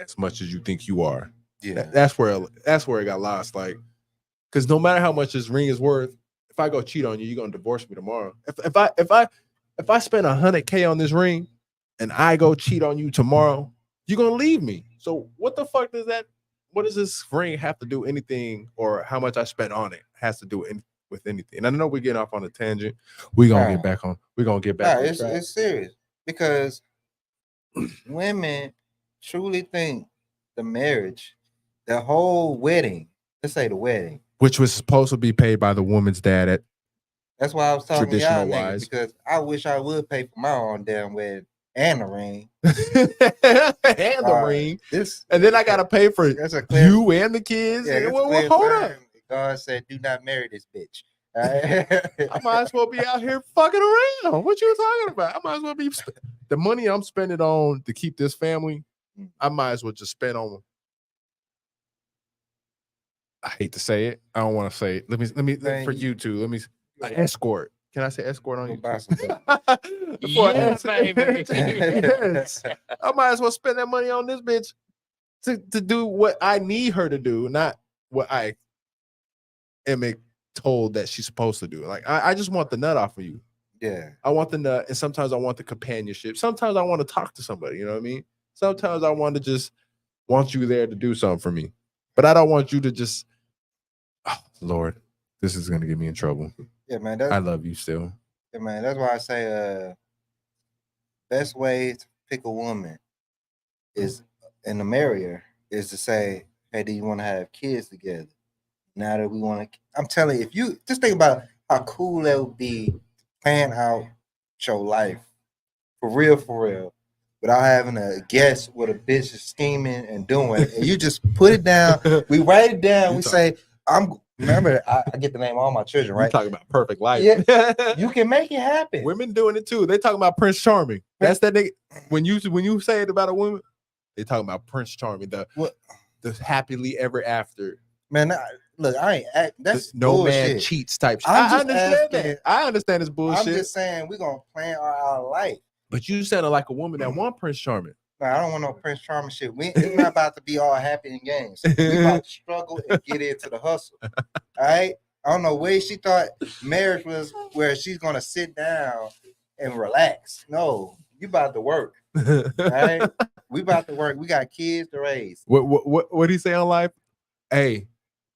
as much as you think you are. Yeah. That's where it got lost. Like, because no matter how much this ring is worth, if I go cheat on you, you're gonna divorce me tomorrow. If I spend $100K on this ring and I go cheat on you tomorrow, you're gonna leave me. So what the fuck what does this ring have to do anything, or how much I spent on it has to do with anything? And I know we're getting off on a tangent. We're gonna get back on. It's serious, because women truly think the marriage, the whole wedding, let's say the wedding, which was supposed to be paid by the woman's dad. That's why I was talking to y'all niggas, because I wish I would pay for my own damn wedding. and the ring. and the ring. And then I gotta pay for That's a clear, you and the kids. yeah, Well, hold up. God said, "Do not marry this bitch." I might as well be out here fucking around. What you talking about? I might as well be the money I'm spending on to keep this family. I might as well just spend on. I hate to say it. I don't want to say it. Let me Man, for you two. Let me escort. Can I say escort on Go you? buy some Yeah, baby. Yes. I might as well spend that money on this bitch to do what I need her to do, not what I am told that she's supposed to do. Like I just want the nut off of you. Yeah. I want the nut, and sometimes I want the companionship. Sometimes I want to talk to somebody. You know what I mean? Sometimes I want to just want you there to do something for me, but I don't want you to just. Oh, Lord, this is gonna get me in trouble. Yeah, man. I love you still. Yeah, man. That's why I say, best way to pick a woman is in the marrier is to say, "Hey, do you want to have kids together?" Now that we want to, I'm telling you, if you just think about how cool that would be, to plan out your life for real, without having to guess what a bitch is scheming and doing, and you just put it down. We write it down. We say, Remember, I get to name all my children, Right? right? Talking about perfect life. Yeah. You can make it happen. Women doing it too. They talking about Prince Charming. That's that nigga. When you say it about a woman, they talking about Prince Charming, the happily ever after. Man, look, I ain't. That's no bullshit. Man cheats type shit. I understand that. I understand it's bullshit. I'm just saying we're gonna plan our life. But you sounded like a woman that want Prince Charming. No, I don't want no Prince Charming shit. It's not about to be all happy and games. We about to struggle and get into the hustle. All right. I don't know where she thought marriage was, where she's gonna sit down and relax. No, you about to work. All right. We about to work. We got kids to raise. What do you say on life? Hey,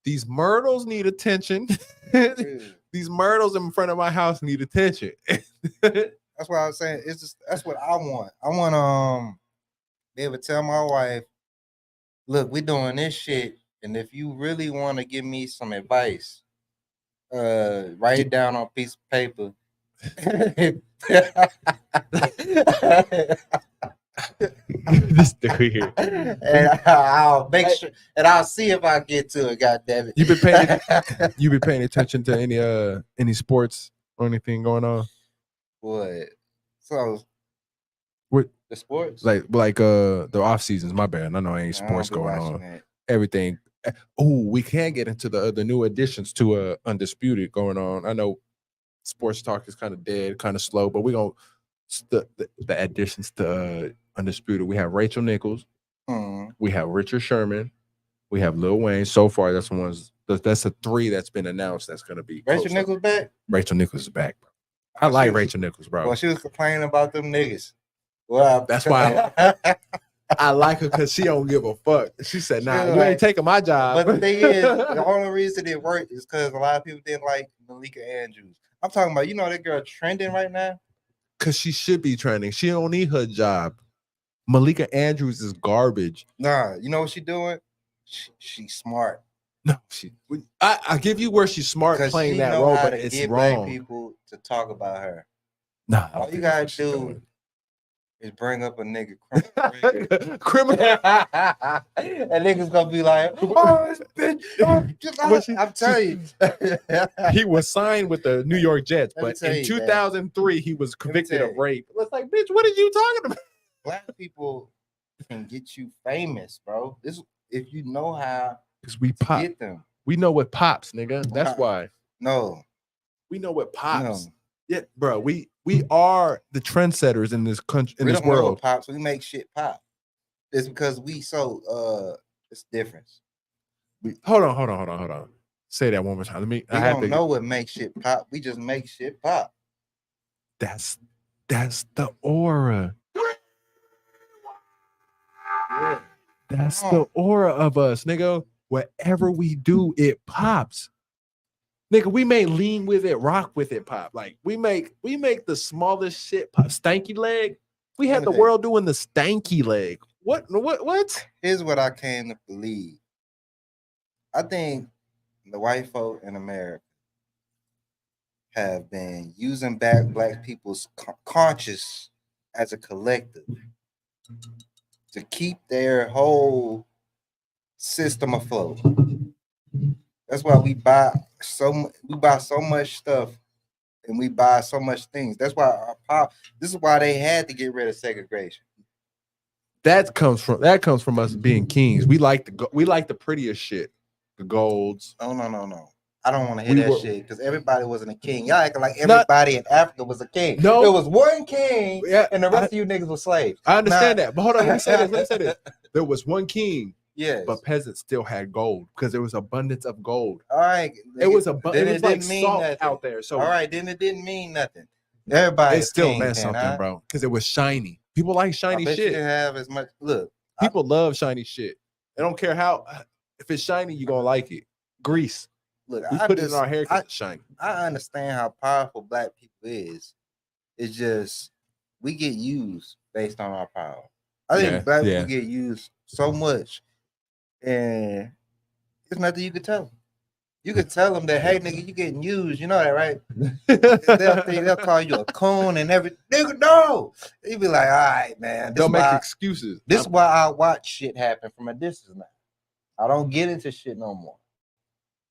these myrtles need attention. These myrtles in front of my house need attention. That's what I was saying. It's just that's what I want. I want to be able to tell my wife, look, we doing this shit, and if you really want to give me some advice, write it down on a piece of paper. This dude here. And I'll make sure, and I'll see if I get to it. God damn it! You been paying attention to any sports or anything going on? What? So what the sports? Like the off seasons? My bad. I know ain't sports going on. That. Everything. Oh, we can get into the new additions to Undisputed going on. I know sports talk is kind of dead, kind of slow, but we gonna the additions to Undisputed. We have Rachel Nichols, we have Richard Sherman, we have Lil Wayne. So far, that's the three that's been announced. That's gonna be Rachel Nichols back. Rachel Nichols is back, bro. I like Rachel Nichols, bro. Well, she was complaining about them niggas. Well, that's why I like her, because she don't give a fuck. She said, "Nah, you ain't taking my job." But the thing is, the only reason it worked is because a lot of people didn't like Malika Andrews. I'm talking about, that girl trending right now. Because she should be trending. She don't need her job. Malika Andrews is garbage. Nah, you know what she doing? She's smart. No, I give you where she's smart playing that role, but it's wrong. Black people to talk about her. Nah, all you gotta do is bring up a nigga criminal. And niggas gonna be like, "Oh, this bitch." I'm telling you, he was signed with the New York Jets, but in 2003 he was convicted of rape. It's like, bitch, what are you talking about? Black people can get you famous, bro. This if you know how. Because we pop. Get them. We know what pops, nigga. That's why. No, we know what pops. No. Yeah, bro. We are the trendsetters in this country, in this world. Know what pops. We make shit pop. It's because we it's difference. Hold on. Say that one more time. We don't know what makes shit pop. We just make shit pop. That's the aura. Yeah. That's the aura of us, nigga. Whatever we do, it pops. Nigga, we may lean with it, rock with it, pop. Like we make the smallest shit pop. Stanky leg. We had the world doing the stanky leg. What? Here's what I came to believe. I think the white folk in America have been using black people's conscious as a collective to keep their whole system afloat. That's why we buy so much stuff and we buy so much things. That's why this is why they had to get rid of segregation. That comes from us being kings. We like the prettiest shit, the golds. No. I don't want to hear We that were- shit because everybody wasn't a king. Y'all acting like everybody in Africa was a king. No. It was one king, Yeah, and the rest of you niggas were slaves. I understand Nah. that, but hold on, let me say this. There was one king, Yes. but peasants still had gold because there was abundance of gold. All right. It was Then it was it like didn't mean salt nothing. out there. So all right, then it didn't mean nothing. Everybody it still meant then, something, huh? bro, because it was shiny. People like I shiny bet you shit. didn't have as much. Look, People love shiny shit. They don't care how. If it's shiny, you're gonna like it. Grease. look. We put it in our hair because it's shiny. I understand how powerful black people is. It's just we get used based on our power. I think Yeah, black yeah. people get used so much, and there's nothing you could tell them. You could tell them that, hey, nigga, you getting used. You know that, right? They'll call you a coon and everything. Nigga, no. They be like, all right, man. They'll make excuses. This is why I watch shit happen from a distance now. I don't get into shit no more.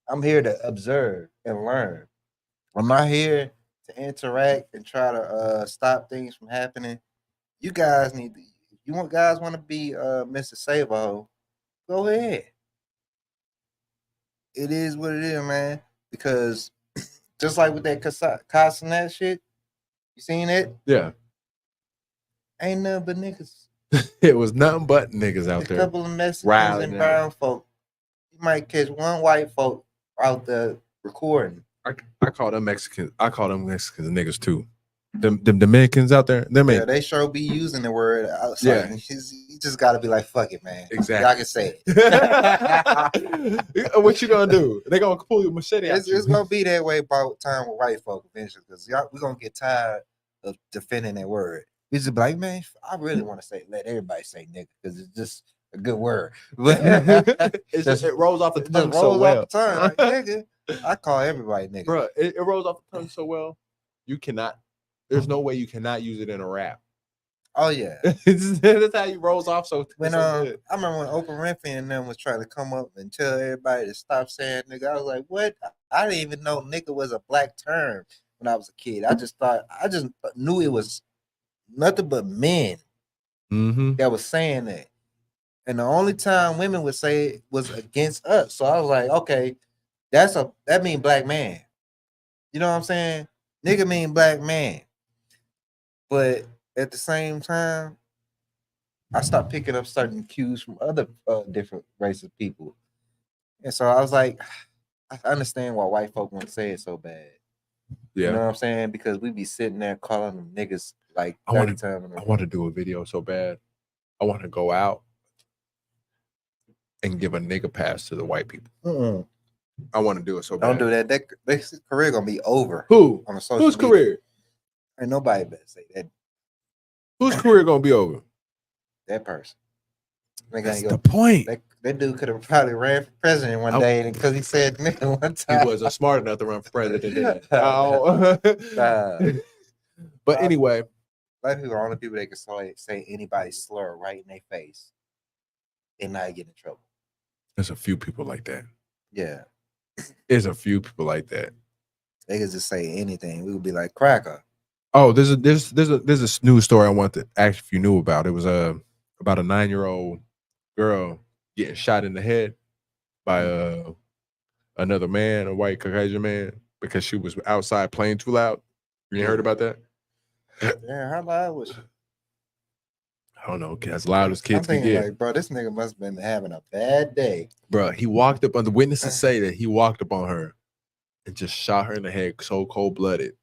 I'm here to observe and learn. I'm not here to interact and try to stop things from happening. You guys need to. You want guys want to be Mr. Sabo? Go ahead. It is what it is, man. Because just like with that Castanet shit, you seen it? Yeah, Ain't nothing but niggas. it was nothing but niggas out A there. couple of Mexicans Rallying and brown folk. You might catch one white folk out there recording. I call them Mexicans. I call them Mexicans niggas too. Them Dominicans out there. Them Yeah, ain't they sure be using the word outside. Yeah. You just got to be like, fuck it, man. Exactly. Y'all can say it. What you gonna do? They gonna pull your machete out. It's gonna be that way by time with white folk eventually, because we're gonna get tired of defending that word. We just be like, man, I really want to let everybody say nigga because it's just a good word. It rolls off the It tongue just so rolls well. off the tongue. Like, nigga. I call everybody nigga. Bro, it rolls off the tongue so well. You cannot. There's no way you cannot use it in a rap. Oh yeah. That's how you rolls off so. When so good. I remember when Oprah Winfrey and them was trying to come up and tell everybody to stop saying nigga, I was like, what? I didn't even know nigga was a black term when I was a kid. I just knew it was nothing but men Mm-hmm. that was saying that. And the only time women would say it was against us. So I was like, okay, that mean black man. You know what I'm saying? Nigga mean black man. But at the same time, I stopped picking up certain cues from other different races of people. And so I was like, I understand why white folk want to say it so bad. Yeah. You know what I'm saying? Because we be sitting there calling them niggas like I 30 wanna- times. in a I row. want to do a video so bad. I want to go out and give a nigga pass to the white people. Mm-mm. I want to do it so bad. Don't do that. That career gonna be over Who? on the social Whose media. career? Ain't nobody better say that. Whose career gonna be over? That person. Nigga That's ain't the go. point. That dude could have probably ran for president one day because he said nigga one He time. wasn't smart enough to run for president. Did he? Oh. But anyway, Black people are the only people that can say anybody's slur right in their face and not get in trouble. there's a few people like that. Yeah. There's a few people like that. They could just say anything. We would be like cracker. Oh, there's a news story I want to ask if you knew about. It was about a 9-year-old girl getting shot in the head by another man, a white Caucasian man, because she was outside playing too loud. You ain't heard about that? Yeah, how loud was she? I don't know. As loud as I'm kids can thinking get. like, bro, this nigga must have been having a bad day. Bro, he walked up on the witnesses say that he walked up on her and just shot her in the head so cold-blooded.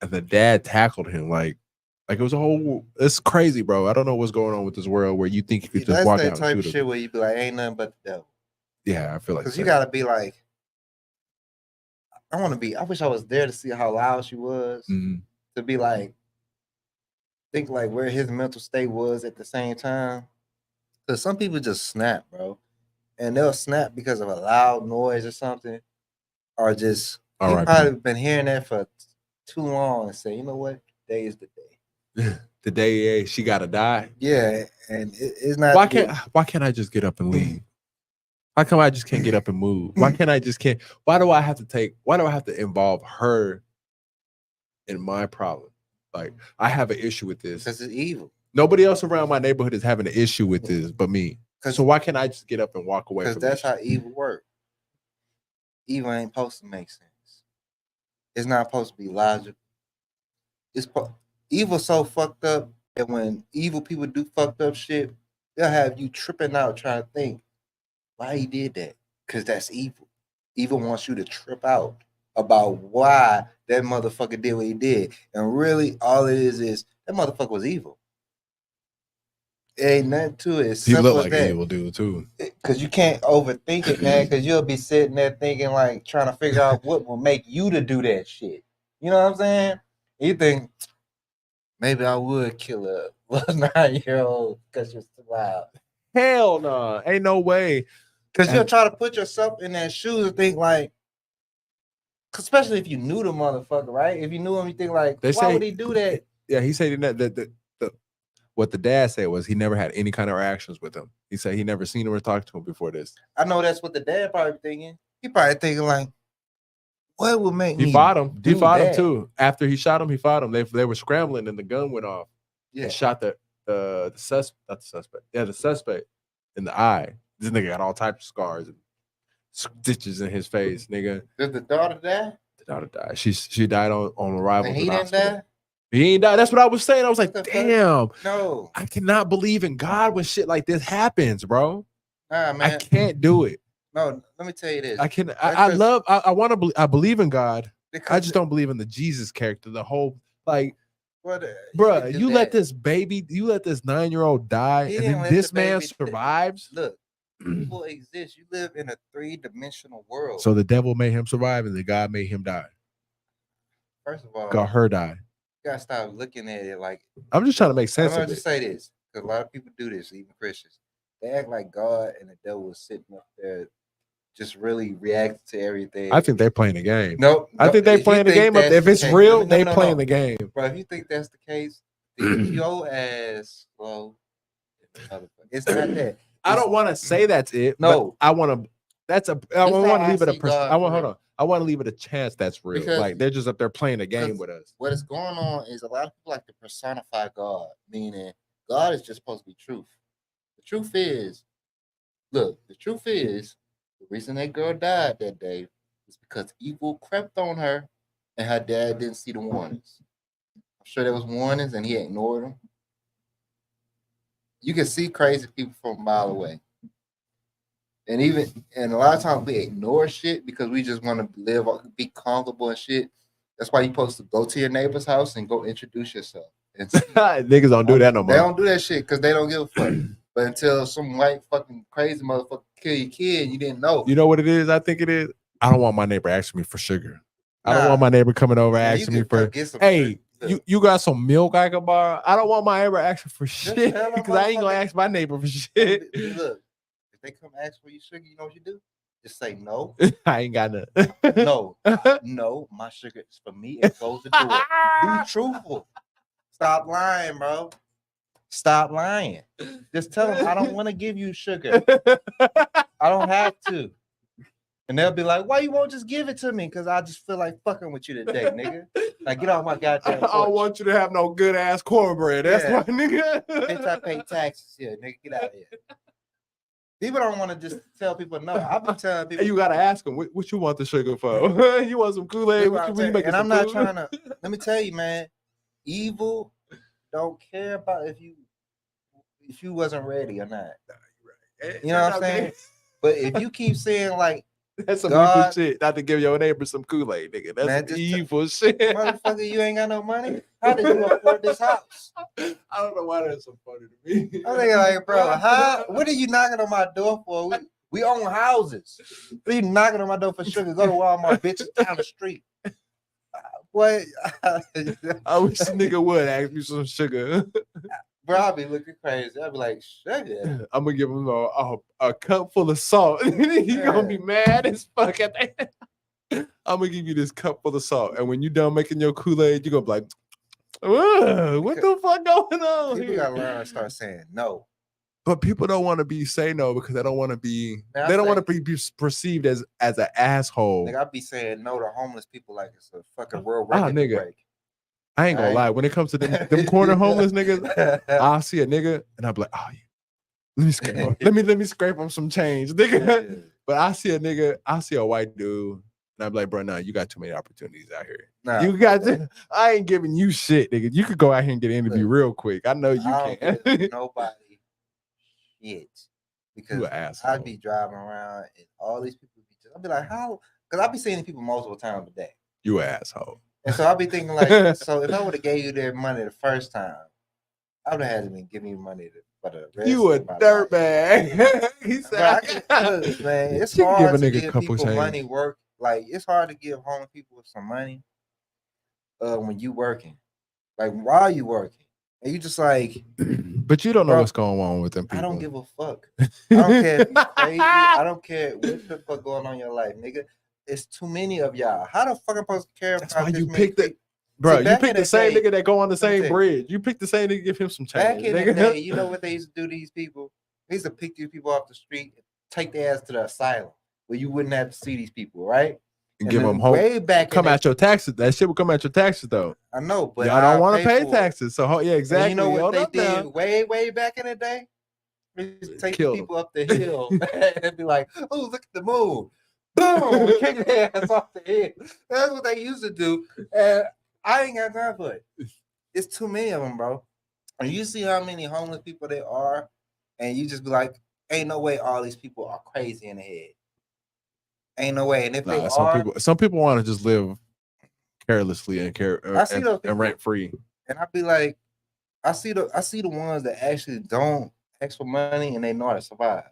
And the dad tackled him like it was a whole. It's crazy, bro. I don't know what's going on with this world where you think you could just That's walk that out type and of shoot him. shit where you be like, ain't nothing but the devil. Yeah, I feel like Because you that. gotta be like, I wish I was there to see how loud she was. Mhm. To be like, think like where his mental state was at the same time. Because some people just snap, bro. And they'll snap because of a loud noise or something. Or just he R.I.P. probably been hearing that for too long and say, you know what? Today is the day. the day she gotta die. Yeah, and it's not. Why can't I just get up and leave? How come I just can't get up and move? Why can't I just can't? Why do I have to involve her in my problem? Like, I have an issue with this. Because it's evil. Nobody else around my neighborhood is having an issue with this but me. So why can't I just get up and walk away? Because that's how evil works. Evil ain't supposed to make sense. It's not supposed to be logical. Evil so fucked up that when evil people do fucked up shit, they'll have you tripping out trying to think why he did that. Because that's evil. Evil wants you to trip out about why that motherfucker did what he did. And really, all it is that motherfucker was evil. It ain't nothing to it. It's he simple look as like an that. evil dude too. Because you can't overthink it, man. Because you'll be sitting there thinking, like, trying to figure out what will make you to do that shit. You know what I'm saying? You think, maybe I would kill a little 9-year-old because you're too loud. Hell no, ain't no way. Because you'll try to put yourself in that shoes and think, like, especially if you knew the motherfucker, right? If you knew him, you think, like, why would he do that? Yeah, he said that what the dad said was he never had any kind of interactions with him. He said he never seen him or talked to him before this. I know that's what the dad probably thinking. He probably thinking, like, what would make me He fought him. He fought him that? too. After he shot him, he fought him. They were scrambling and the gun went off. Yeah. And shot the suspect in the eye. This nigga got all types of scars and stitches in his face, nigga. Did the daughter die? The daughter died. She died on arrival. And to he the didn't hospital. die? He ain't died. That's what I was saying. I was like, What the fuck? damn. No. I cannot believe in God when shit like this happens, bro. Nah, man. I can't do it. No, let me tell you this. I can. That's I want to believe. I believe in God. because I just don't believe in the Jesus character. The whole like, What, bruh, did you that. let this 9-year-old die, He and didn't then let this the man baby die. survives. Look, people exist. You live in a 3-dimensional world. So the devil made him survive, and then God made him die. First of all, Got her die. you gotta stop looking at it like. I'm just trying to make I'm sense gonna of just it. say this because a lot of people do this, even Christians. They act like God and the devil was sitting up there, just really reacting to everything. I think they're playing the game. No, I think they if you playing the think game up that's there. If the it's case- real, no, they no, playing no. the game. Bro, if you think that's the case, then your ass slow. It's not that. I don't want to say that's it. No. but I want to. I how want to I leave it a. see God I want for hold real. on. I want to leave it a chance that's real. Because- like they're just up there playing a game because- with us. What is going on is a lot of people like to personify God, meaning God is just supposed to be truth. The truth is, the reason that girl died that day is because evil crept on her and her dad didn't see the warnings. I'm sure there was warnings and he ignored them. You can see crazy people from a mile away. And a lot of times we ignore shit because we just want to live, be comfortable and shit. That's why you're supposed to go to your neighbor's house and go introduce yourself. And Niggas don't do that no They more. don't do that shit because they don't give a fuck. But until some white fucking crazy motherfucker kill your kid, you didn't know. You know what it is? I think it is. I don't want my neighbor asking me for sugar. I don't Nah. want my neighbor coming over Man, you asking me can for. get some Hey, shit. you got some milk I can borrow? I don't want my neighbor asking for Just shit tell 'em because I ain't gonna motherfucker- ask my neighbor for shit. Look, if they come ask for your sugar, you know what you do? Just say no. I ain't got nothing. No. No, my sugar is for me and close the door. Be truthful. Stop lying, bro. Stop lying. Just tell them I don't want to give you sugar. I don't have to. And they'll be like, why you won't just give it to me? Because I just feel like fucking with you today, nigga. Like, get off my I goddamn don't porch. want you to have no good ass cornbread. That's Yeah. why, nigga. Bitch, I pay taxes here, nigga. Get out of here. People don't want to just tell people no. I've been telling people. Hey, you gotta ask them what you want the sugar for. You want some Kool-Aid? Look What what you I'm saying. making And I'm some not food? trying to. Let me tell you, man. Evil don't care about if you wasn't ready or not. You know what I'm saying? But if you keep saying like, That's some God- evil shit. Not to give your neighbor some Kool-Aid, nigga. That's Man, some just evil shit. motherfucker, you ain't got no money. How did you afford this house? I don't know why that's so funny to me. I'm thinking like, bro, how? What are you knocking on my door for? We own houses. What are you knocking on my door for sugar? Go to Walmart, bitch, it's down the street. What? I wish a nigga would ask me some sugar. Bro, I'll be looking crazy. I'll be like, sugar. I'm gonna give him a cup full of salt. He gonna be mad as fuck at that. I'm gonna give you this cup full of salt, and when you done making your Kool-Aid, you gonna be like, What the fuck going on People here? gotta learn to start saying no. But people don't want to be say no because they don't want to be. Man, I They don't want say- to be perceived as an asshole. Nigga, I be saying no to homeless people like it's a fucking world Ah, record nigga. break. I ain't gonna Right. lie. When it comes to them corner homeless niggas, I'll see a nigga and I'll be like, oh yeah. Let me scrape on, let me scrape on some change, nigga. But I see a nigga, I see a white dude, and I'm like, bro, nah, you got too many opportunities out here. Nah, You got I ain't giving you shit, nigga. You could go out here and get an interview Look, real quick. I know you I can. don't give nobody shit because You an asshole. I'd be driving around and all these people be I'd be like, how? Because I be seeing these people multiple times a day. You an asshole. And so I'll be thinking like, so if I would have gave you their money the first time, I would have had them give me money for the rest You a of my life. dirtbag. He Bro, said, look, man, it's You can hard give a to nigga give couple people change. money work. Like it's hard to give homeless people some money when you working. Like while you working. And you just like, but you don't know Bro, what's going on with them people. I don't give a fuck. I don't care if you're crazy. I don't care what the fuck going on in your life, nigga. It's too many of y'all. How the fuck I'm supposed to care That's about why this you many picked it. people? Bro, See, you back picked in the the same day- nigga that go on the let me same tell you. bridge. You picked the same nigga, give him some change. Back in the nigga. day, you know what they used to do to these people? They used to pick these people off the street, take their ass to the asylum where you wouldn't have to see these people, right? And give then them hope. way back Come in out your taxes. That shit will come out your taxes though. I know, but Y'all don't want to pay for it. taxes. So yeah, exactly. And you know what Hold they up did now. way back in the day? They used to take the Killed 'em. people up the hill and be like, "Oh, look at the moon!" Boom, kick their ass off the hill. That's what they used to do, and I ain't got time for it. It's too many of them, bro. And you see how many homeless people there are, and you just be like, "Ain't no way all these people are crazy in the head. Ain't no way." And if they Nah, are, some people want to just live carelessly and I see those people. and rent free. and I be like, I see the ones that actually don't ask for money and they know how to survive.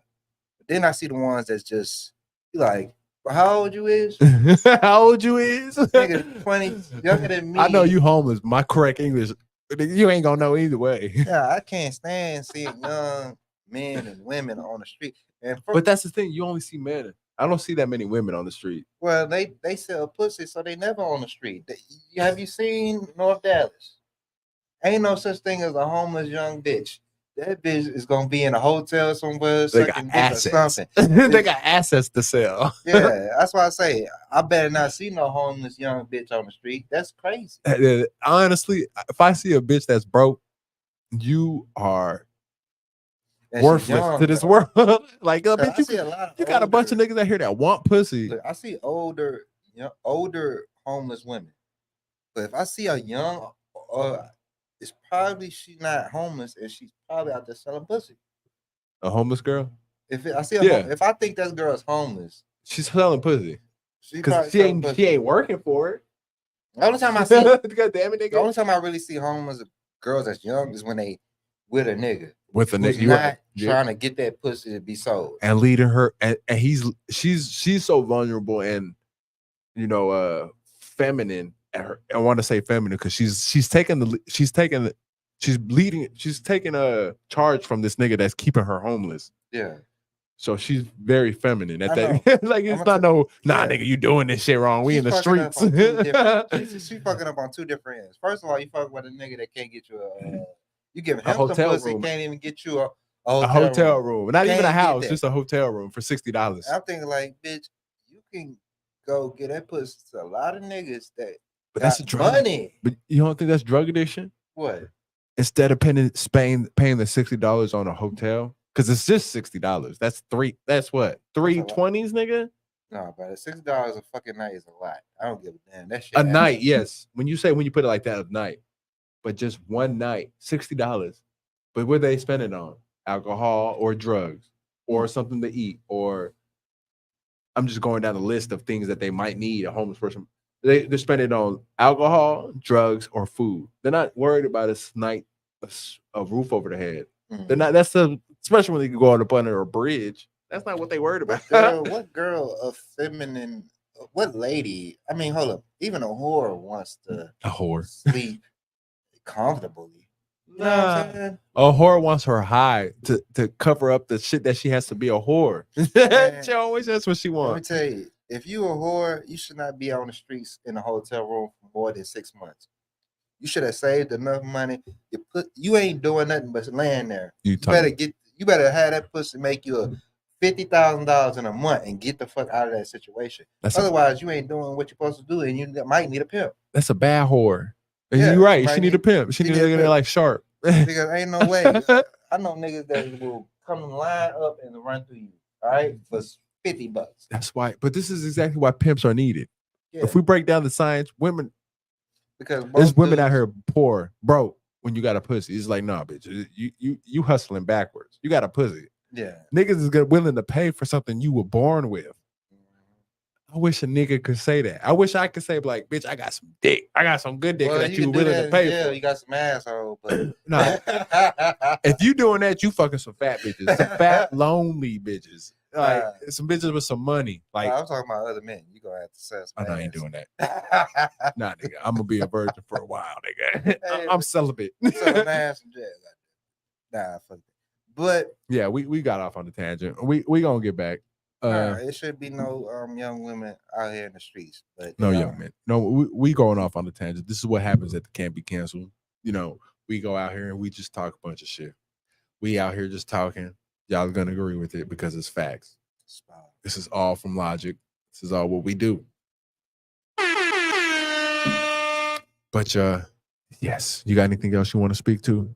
But then I see the ones that's just be like, well, how old you is? How old you is? Nigga, 20, younger than me. I know you homeless. My correct English, you ain't gonna know either way. Yeah, I can't stand seeing young men and women on the street. And But that's the thing. You only see men. I don't see that many women on the street. well, they sell pussy, so they never on the street. Have you seen North Dallas? Ain't no such thing as a homeless young bitch. That bitch is gonna be in a hotel somewhere, They got sucking dick or assets. something. They got assets to sell. Yeah, that's why I say I better not see no homeless young bitch on the street. That's crazy. Honestly, if I see a bitch that's broke, you are And she's worthless young, to this though. world. Like, I bitch, see a lot of you got a bunch of older- niggas out here that want pussy. Look, I see older homeless women, but if I see a young, it's probably she's not homeless and she's probably out there selling pussy. A homeless girl, I see Yeah. if I think that girl is homeless, she's selling pussy she because probably she selling ain't pussy. working for it. The only time I see, God damn it, the nigga. only time I really see homeless girls that's young is when they with a nigga With a who's nigga, you not right. Yeah. trying to get that pussy to be sold. And leading her, and she's so vulnerable and feminine. I want to say feminine because she's taking a charge from this nigga that's keeping her homeless. Yeah. So she's very feminine at I that. Like it's I'ma not yeah. nigga, you doing this shit wrong. We She's in the fucking up streets. on two different- She's fucking up on two different ends. First of all, you fuck with a nigga that can't get you you give him some hotel pussy, room. can't even get you a A hotel room. Not even a Can't get house, that. just a hotel room for $60. I'm thinking like, bitch, you can go get that pussy to a lot of niggas that But that's a got drug. money. But you don't think that's drug addiction? What? Instead of paying the $60 on a hotel, because it's just $60. That's what? $320s, nigga? No, but $60 a fucking night is a lot. I don't give a damn. That shit. A adds night, up. yes. When you put it like that, a night. But just one night, $60. But what they spend it on? Alcohol or drugs or something to eat, or I'm just going down the list of things that they might need a homeless person. They're spending it on alcohol, drugs, or food. They're not worried about a roof over their head. Mhm. They're not. Especially when they can go up under a bridge. That's not what they worried about. What girl of feminine? What lady? I mean, hold up. Even a whore wants to A whore. sleep comfortably. You know what I'm saying? A whore wants her high to cover up the shit that she has to be a whore. Man. She always that's what she Let me wants. tell you, if you a whore, you should not be on the streets in a hotel room for more than 6 months. You should have saved enough money. You ain't doing nothing but laying there. You You better have that pussy make you a $50,000 in a month and get the fuck out of that situation. Otherwise, you ain't doing what you're supposed to do, and you might need a pimp. That's a bad whore. Yeah, You're right. She need a pimp. She need to get like Sharp. Because ain't no way. I know niggas that will come and line up and run through you. All right, for $50. That's why. But this is exactly why pimps are needed. Yeah. If we break down the science, women. Because there's women out here poor, broke. When you got a pussy, it's like, nah, bitch. You hustling backwards. You got a pussy. Yeah. Niggas is willing to pay for something you were born with. I wish a nigga could say that. I wish I could say, like, bitch, I got some dick. I got some good dick that you were willing to pay for. You got some asshole, but no. If you doing that, you fucking some fat bitches. Some fat, lonely bitches. Like some bitches with some money. Like I'm talking about other men. You gonna have to say I ain't doing that. Nah, nigga. I'm gonna be a virgin for a while, nigga. I'm celibate. Nah, fuck it. But yeah, we got off on the tangent. We gonna get back. It should be no young women out here in the streets. But no young men. No, we going off on the tangent. This is what happens at the Can't Be Canceled. You know, we go out here and we just talk a bunch of shit. We out here just talking. Y'all are gonna agree with it because it's facts. This is all from logic. This is all what we do. But yes, you got anything else you want to speak to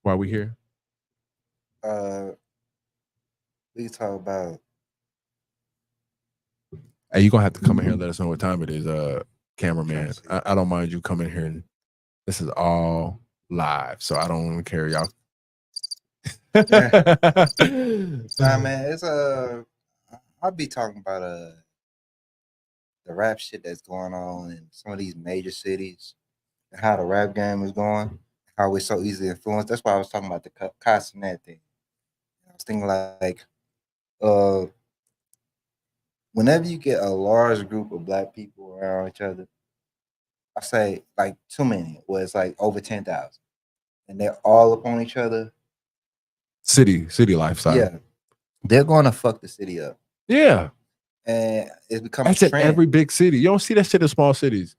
while we here? We talk about. Hey, you gonna have to come in here and let us know what time it is, cameraman. I don't mind you coming here, and this is all live, so I don't care, y'all. Nah, man, it's I'll be talking about the rap shit that's going on in some of these major cities and how the rap game is going, how we're so easily influenced. That's why I was talking about the Castanet thing. I was thinking like whenever you get a large group of black people around each other, I say like too many, where it's like over 10,000, and they're all upon each other. City lifestyle. Yeah, they're going to fuck the city up. Yeah, and it's become that's in every big city. You don't see that shit in small cities.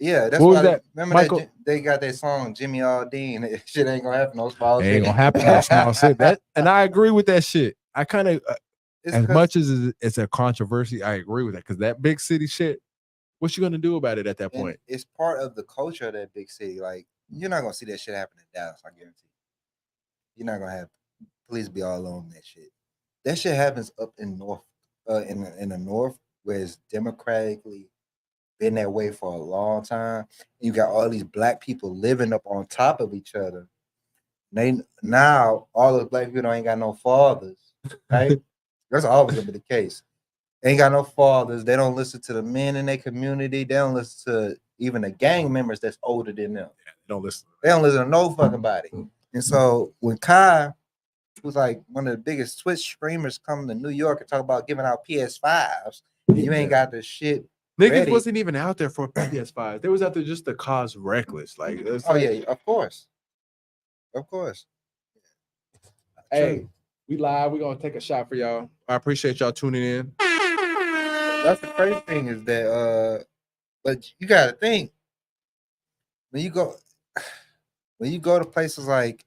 Yeah, that's what why. That? Remember Michael, that they got that song Jimmy Aldean. That shit ain't gonna happen no small city. Ain't gonna happen no small city. That, and I agree with that shit. I kind of. As much as it's a controversy, I agree with that because that big city shit. What you gonna do about it at that point? It's part of the culture of that big city. Like you're not gonna see that shit happen in Dallas. I guarantee. You're not gonna have police be all on that shit. That shit happens up in north, in the north, where it's democratically been that way for a long time. You got all these black people living up on top of each other. Now all those black people ain't got no fathers, right? That's always gonna be the case. They ain't got no fathers. They don't listen to the men in their community. They don't listen to even the gang members that's older than them. Yeah, they don't listen. They don't listen to no fucking body. And so when Kai was like one of the biggest Twitch streamers coming to New York and talk about giving out PS5s, you ain't got the shit. Niggas ready. Wasn't even out there for PS5. They was out there just to cause reckless. Like, yeah, of course. Of course. Hey. We live. We're gonna take a shot for y'all. I appreciate y'all tuning in. That's the crazy thing is that but you gotta think when you go to places like,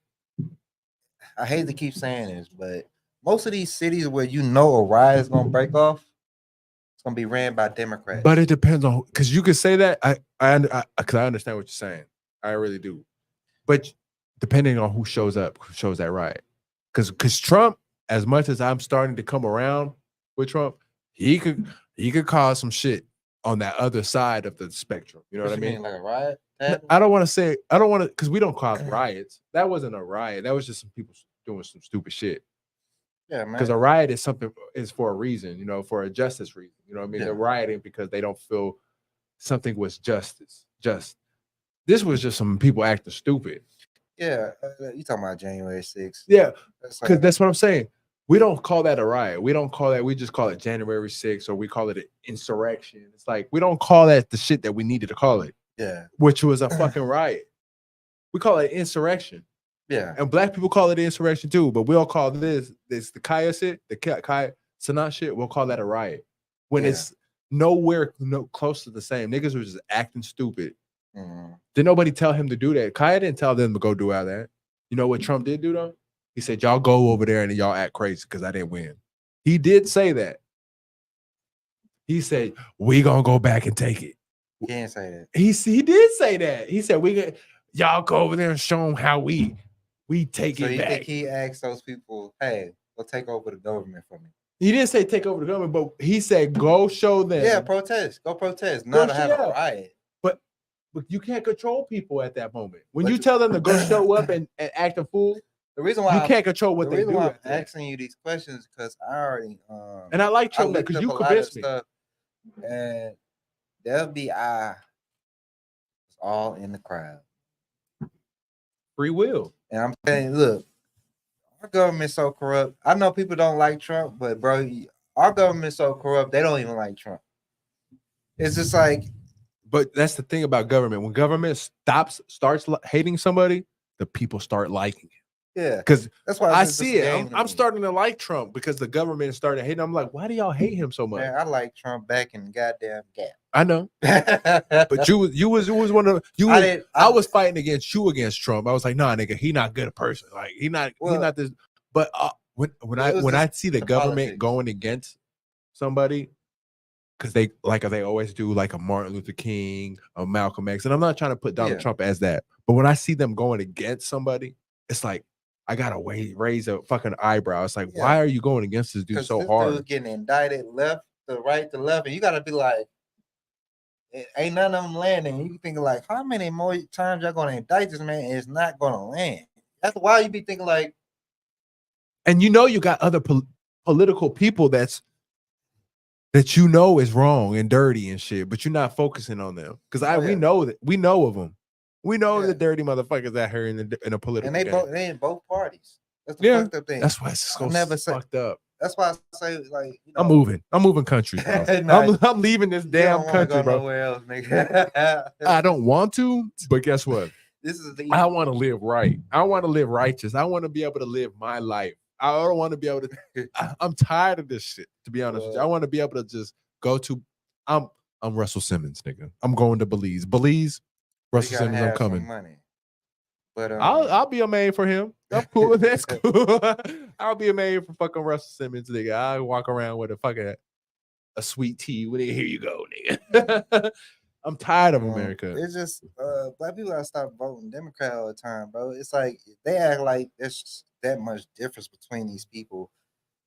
I hate to keep saying this, but most of these cities where a riot is gonna break off, it's gonna be ran by Democrats. But it depends on, because you could say that. I because I understand what you're saying. I really do. But depending on who shows up, who shows that riot. Because Trump, as much as I'm starting to come around with Trump, he could cause some shit on that other side of the spectrum. You know what I mean? Like a riot? I don't want to, because we don't cause riots. That wasn't a riot. That was just some people doing some stupid shit. Yeah, man. Because a riot is for a reason, for a justice reason. You know what I mean? Yeah. They're rioting because they don't feel something was just. This was just some people acting stupid. Yeah, you talking about January 6th? Yeah, because that's what I'm saying. We don't call that a riot. We don't call that. We just call it January 6th, or we call it an insurrection. It's like we don't call that the shit that we needed to call it. Yeah, which was a fucking riot. We call it insurrection. Yeah, and black people call it insurrection too. But we'll call this the Kaya shit, the Kaya Sanat shit. We'll call that a riot when it's nowhere close to the same. Niggas were just acting stupid. Mhm. Did nobody tell him to do that? Kaya didn't tell them to go do all that. You know what Trump did do though? He said, y'all go over there and y'all act crazy because I didn't win. He did say that. He said, we gonna go back and take it. He didn't say that. He did say that. He said, y'all go over there and show them how we take So it you back. think he asked those people, hey, go take over the government for me? He didn't say take over the government, but he said go show them. Yeah, protest. Go protest. Not to have a yeah. riot. But you can't control people at that moment. When But you you- tell them to go show up and act a fool, The reason why you can't control what the they reason do. why I'm at that. asking you these questions because I already And I like I Trump looked because up you a lot of convinced me. stuff, and the FBI is all in the crowd. Free will. And I'm saying, look, our government's so corrupt. I know people don't like Trump, but bro, our government's so corrupt, they don't even like Trump. It's just like, But that's the thing about government. When government starts hating somebody, the people start liking it. yeah, Because that's why I it's just a see it. game to I'm me. starting to like Trump because the government started hating. I'm like, why do y'all hate him so much? Man, I like Trump back in the goddamn I know, gap. but you was one of you. Was, I I was fighting against you against Trump. I was like, nah, nigga, he not good a person. Like he not this. But when it was I just see the the government politics. going against somebody, because they always do, like a Martin Luther King, a Malcolm X, and I'm not trying to put Donald Yeah. Trump as that, but when I see them going against somebody, it's like I gotta raise a fucking eyebrow. It's like, Yeah. why are you going against this dude Because so this hard? dude getting indicted left to right to left, and you gotta be like, ain't none of them landing. You thinking like, how many more times y'all gonna indict this man? And it's not gonna land. That's why you be thinking like, And you know you got other political people that you know is wrong and dirty and shit, but you're not focusing on them because Oh, we yeah. know that we know of them. We know Yeah. the dirty motherfuckers out here in a political and they game. both they in both parties. That's the Yeah, fucked up thing. that's why it's so fucked up. That's why I say like, you know, I'm moving countries, bro. Nah, I'm leaving this you damn don't wanna country, go bro. nowhere else, nigga. I don't want to, but guess what? This is the I want to live right. I want to live righteous. I want to be able to live my life. I don't want to be able to. I'm tired of this shit. To be honest with you, I want to be able to just go to. I'm Russell Simmons, nigga. I'm going to Belize. Belize, Russell Simmons. I'm coming. Money. But I'll be a maid for him. I'm cool. That's cool. I'll be a maid for fucking Russell Simmons, nigga. I'll walk around with a sweet tea. Well, here you go, nigga. I'm tired of America. It's just black people gotta stop voting Democrat all the time, bro. It's like they act like there's that much difference between these people.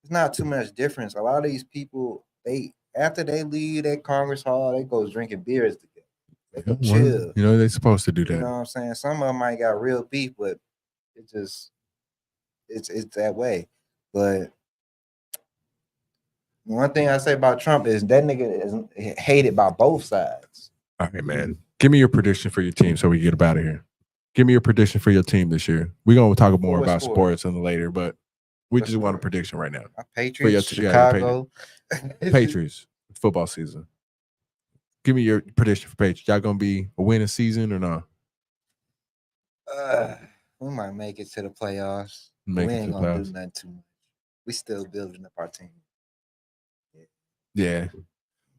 It's not too much difference. A lot of these people, they after they leave that Congress hall, they go drinking beers together. They go chill. You know, they're supposed to do that. You know what I'm saying? Some of them might got real beef, but it just it's that way. But one thing I say about Trump is that nigga is hated by both sides. All right, man. Give me your prediction for your team so we get up out of here. Give me your prediction for your team this year. We're going to talk more about sports in the later, but we just want a prediction right now. Patriots, For your Chicago. Patriots, football season. Give me your prediction for Patriots. Y'all going to be a winning season or not? We might make it to the playoffs. Make We it ain't to the gonna playoffs. do nothing too much. We still building up our team. Yeah.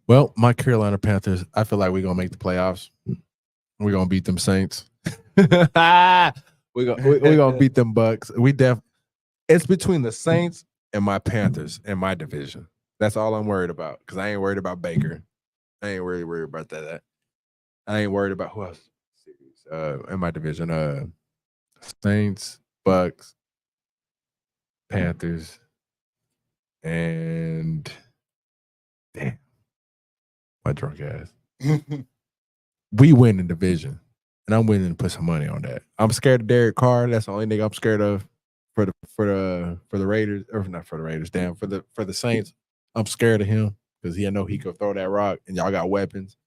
Well, my Carolina Panthers, I feel like we're going to make the playoffs. We're going to beat them Saints. we're going to beat them Bucks. It's between the Saints and my Panthers in my division. That's all I'm worried about because I ain't worried about Baker. I ain't really worried about that. I ain't worried about who else in my division. Saints, Bucks, Panthers, and damn, my drunk ass. We win the division, and I'm willing to put some money on that. I'm scared of Derek Carr. That's the only nigga I'm scared of for the Raiders, or not for the Raiders. Damn, for the Saints, I'm scared of him because I know he could throw that rock, and y'all got weapons.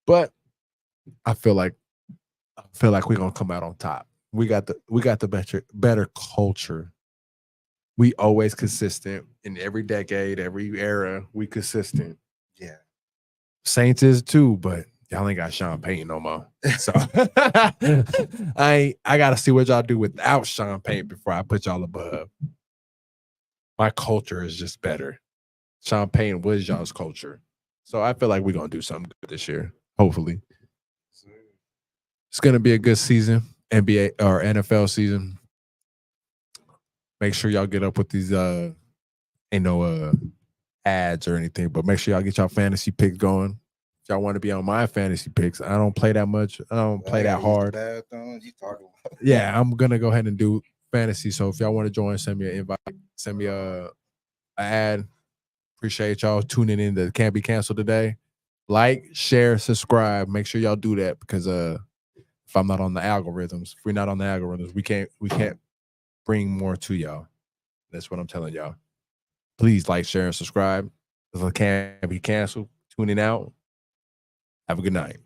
But I feel like we're gonna come out on top. We got the better culture. We always consistent in every decade, every era. We consistent. Yeah. Saints is too, but y'all ain't got Sean Payton no more. So I gotta see what y'all do without Sean Payton before I put y'all above. My culture is just better. Sean Payton was y'all's culture. So I feel like we're gonna do something good this year. Hopefully. It's gonna be a good season, NBA or NFL season. Make sure y'all get up with these ain't no ads or anything, but make sure y'all get y'all fantasy picks going. If y'all want to be on my fantasy picks, I don't play that much. I don't play that hard. You talking about? Yeah, I'm gonna go ahead and do fantasy. So if y'all want to join, send me an invite, send me a ad. Appreciate y'all tuning in to Can't Be Canceled today. Like, share, subscribe. Make sure y'all do that because if I'm not on the algorithms, if we're not on the algorithms, we can't bring more to y'all. That's what I'm telling y'all. Please like, share, and subscribe. This Can't Be Canceled. Tuning out. Have a good night.